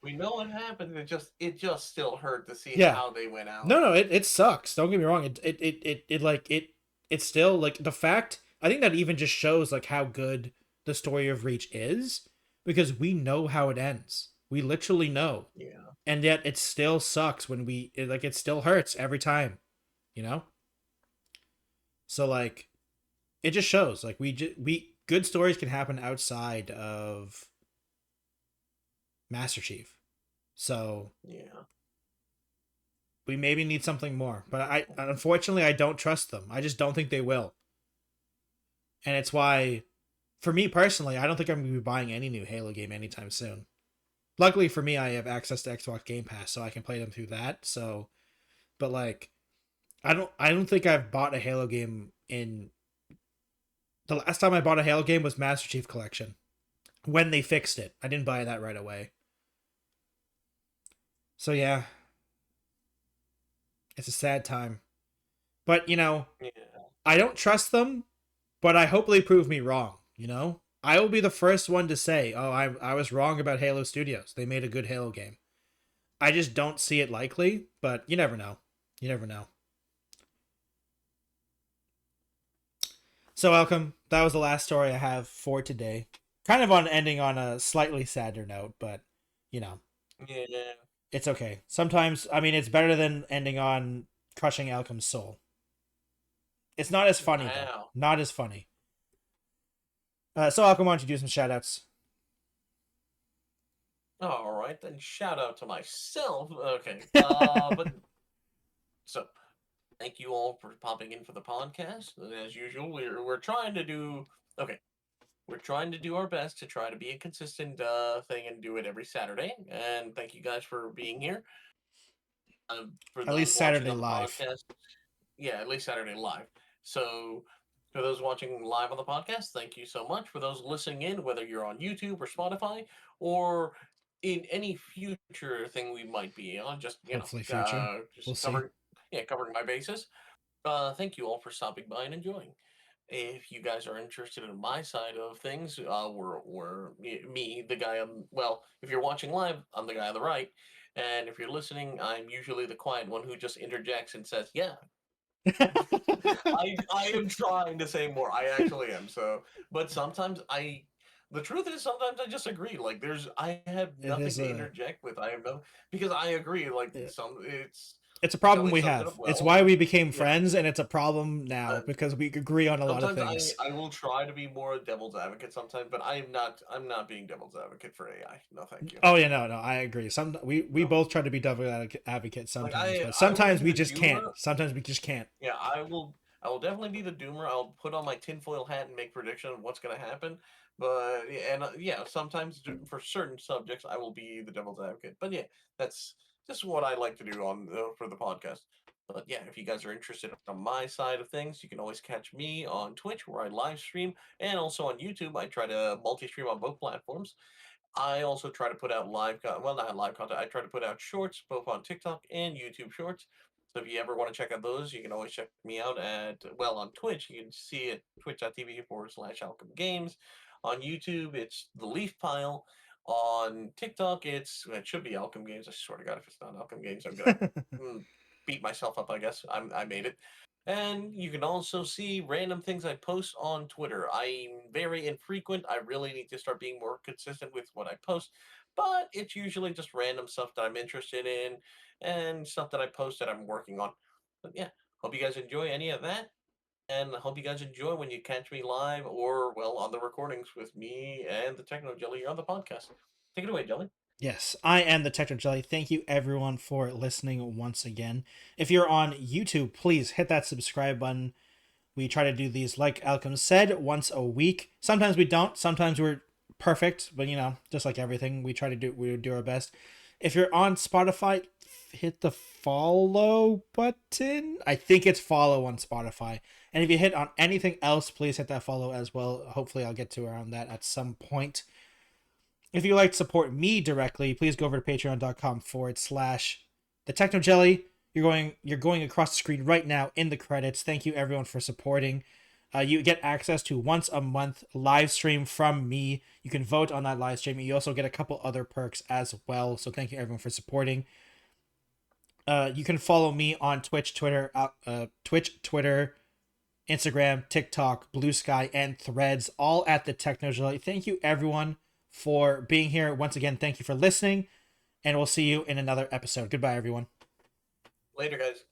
We know what happened. It just still hurt to see Yeah. how they went out. No, it sucks. Don't get me wrong. It's still like the fact. I think that even just shows like how good the story of Reach is because we know how it ends. We literally know, Yeah. and yet it still sucks when it still hurts every time, you know. So like, it just shows like we good stories can happen outside of Master Chief. So Yeah. we maybe need something more, but I unfortunately I don't trust them. I just don't think they will, and it's why, for me personally, I don't think I'm gonna be buying any new Halo game anytime soon. Luckily for me, I have access to Xbox Game Pass, so I can play them through that. So, but like, I don't think I've bought a Halo game in. The last time I bought a Halo game was Master Chief Collection when they fixed it. I didn't buy that right away. So yeah, it's a sad time. But Yeah. I don't trust them, but I hope they prove me wrong. I will be the first one to say, "Oh, I was wrong about Halo Studios. They made a good Halo game." I just don't see it likely, but you never know. You never know. So, Alchem, that was the last story I have for today. Kind of on ending on a slightly sadder note, but you know, Yeah. it's okay. Sometimes, I mean, it's better than ending on crushing Alchem's soul. It's not as funny though. Wow. Not as funny. So, Alchem, why don't you do some shoutouts? All right, then shout out to myself. Okay. But so thank you all for popping in for the podcast. As usual, we're trying to do okay. We're trying to do our best to try to be a consistent thing and do it every Saturday. And thank you guys for being here. For At those least watching Saturday on the live. podcast, yeah, at least Saturday live. So for those watching live on the podcast, thank you so much. For those listening in, whether you're on YouTube or Spotify or in any future thing we might be on, just Hopefully, future. We'll just see. covering my bases. Thank you all for stopping by and enjoying. If you guys are interested in my side of things, me, the guy on. Well, if you're watching live, I'm the guy on the right, and if you're listening, I'm usually the quiet one who just interjects and says, "Yeah, I am trying to say more. I actually am." So, but sometimes the truth is sometimes I just agree. Like I have it nothing is to a interject with. I have no because I agree. Like it's a problem Jelly we sums it have. up It's well. why we became Yeah. friends, and it's a problem now Uh, because we agree on a lot of Sometimes things. I will try to be more a devil's advocate sometimes, but I'm not being devil's advocate for AI. No, thank you. Oh yeah, no, I agree. We No. both try to be devil advocates Like sometimes, but I will sometimes be we the just can't. doomer. Sometimes we just can't. Yeah, I will definitely be the doomer. I'll put on my tinfoil hat and make prediction of what's going to happen. But yeah, and yeah, sometimes for certain subjects I will be the devil's advocate. But yeah, that's just what I like to do on for the podcast. But yeah, if you guys are interested on my side of things, you can always catch me on Twitch where I live stream and also on YouTube. I try to multi-stream on both platforms. I also try to put out well, not live content. I try to put out shorts both on TikTok and YouTube Shorts. So if you ever want to check out those, you can always check me out on Twitch. You can see it twitch.tv/Alchem Games. On YouTube, it's the Leaf Pile. On TikTok, it should be Alchem Games. I swear to God, if it's not Alchem Games, I'm gonna beat myself up. I guess I made it. And you can also see random things I post on Twitter. I'm very infrequent. I really need to start being more consistent with what I post, but it's usually just random stuff that I'm interested in and stuff that I post that I'm working on. But yeah, hope you guys enjoy any of that. And I hope you guys enjoy when you catch me live or, well, on the recordings with me and the Techno Jelly on the podcast. Take it away, Jelly. Yes, I am the Techno Jelly. Thank you everyone for listening once again. If you're on YouTube, please hit that subscribe button. We try to do these, like Alchem said, once a week. Sometimes we don't. Sometimes we're perfect, but just like everything, we do our best. If you're on Spotify, hit the follow button. I think it's follow on Spotify. And if you hit on anything else, please hit that follow as well. Hopefully I'll get to around that at some point. If you'd like to support me directly, please go over to patreon.com/the Techno Jelly. You're going across the screen right now in the credits. Thank you everyone for supporting. You get access to once a month live stream from me. You can vote on that live stream. You also get a couple other perks as well. So thank you everyone for supporting. You can follow me on Twitch, Twitter, Instagram, TikTok, Blue Sky, and Threads, all at the Techno. Thank you everyone for being here. Once again, thank you for listening, and we'll see you in another episode. Goodbye, everyone. Later, guys.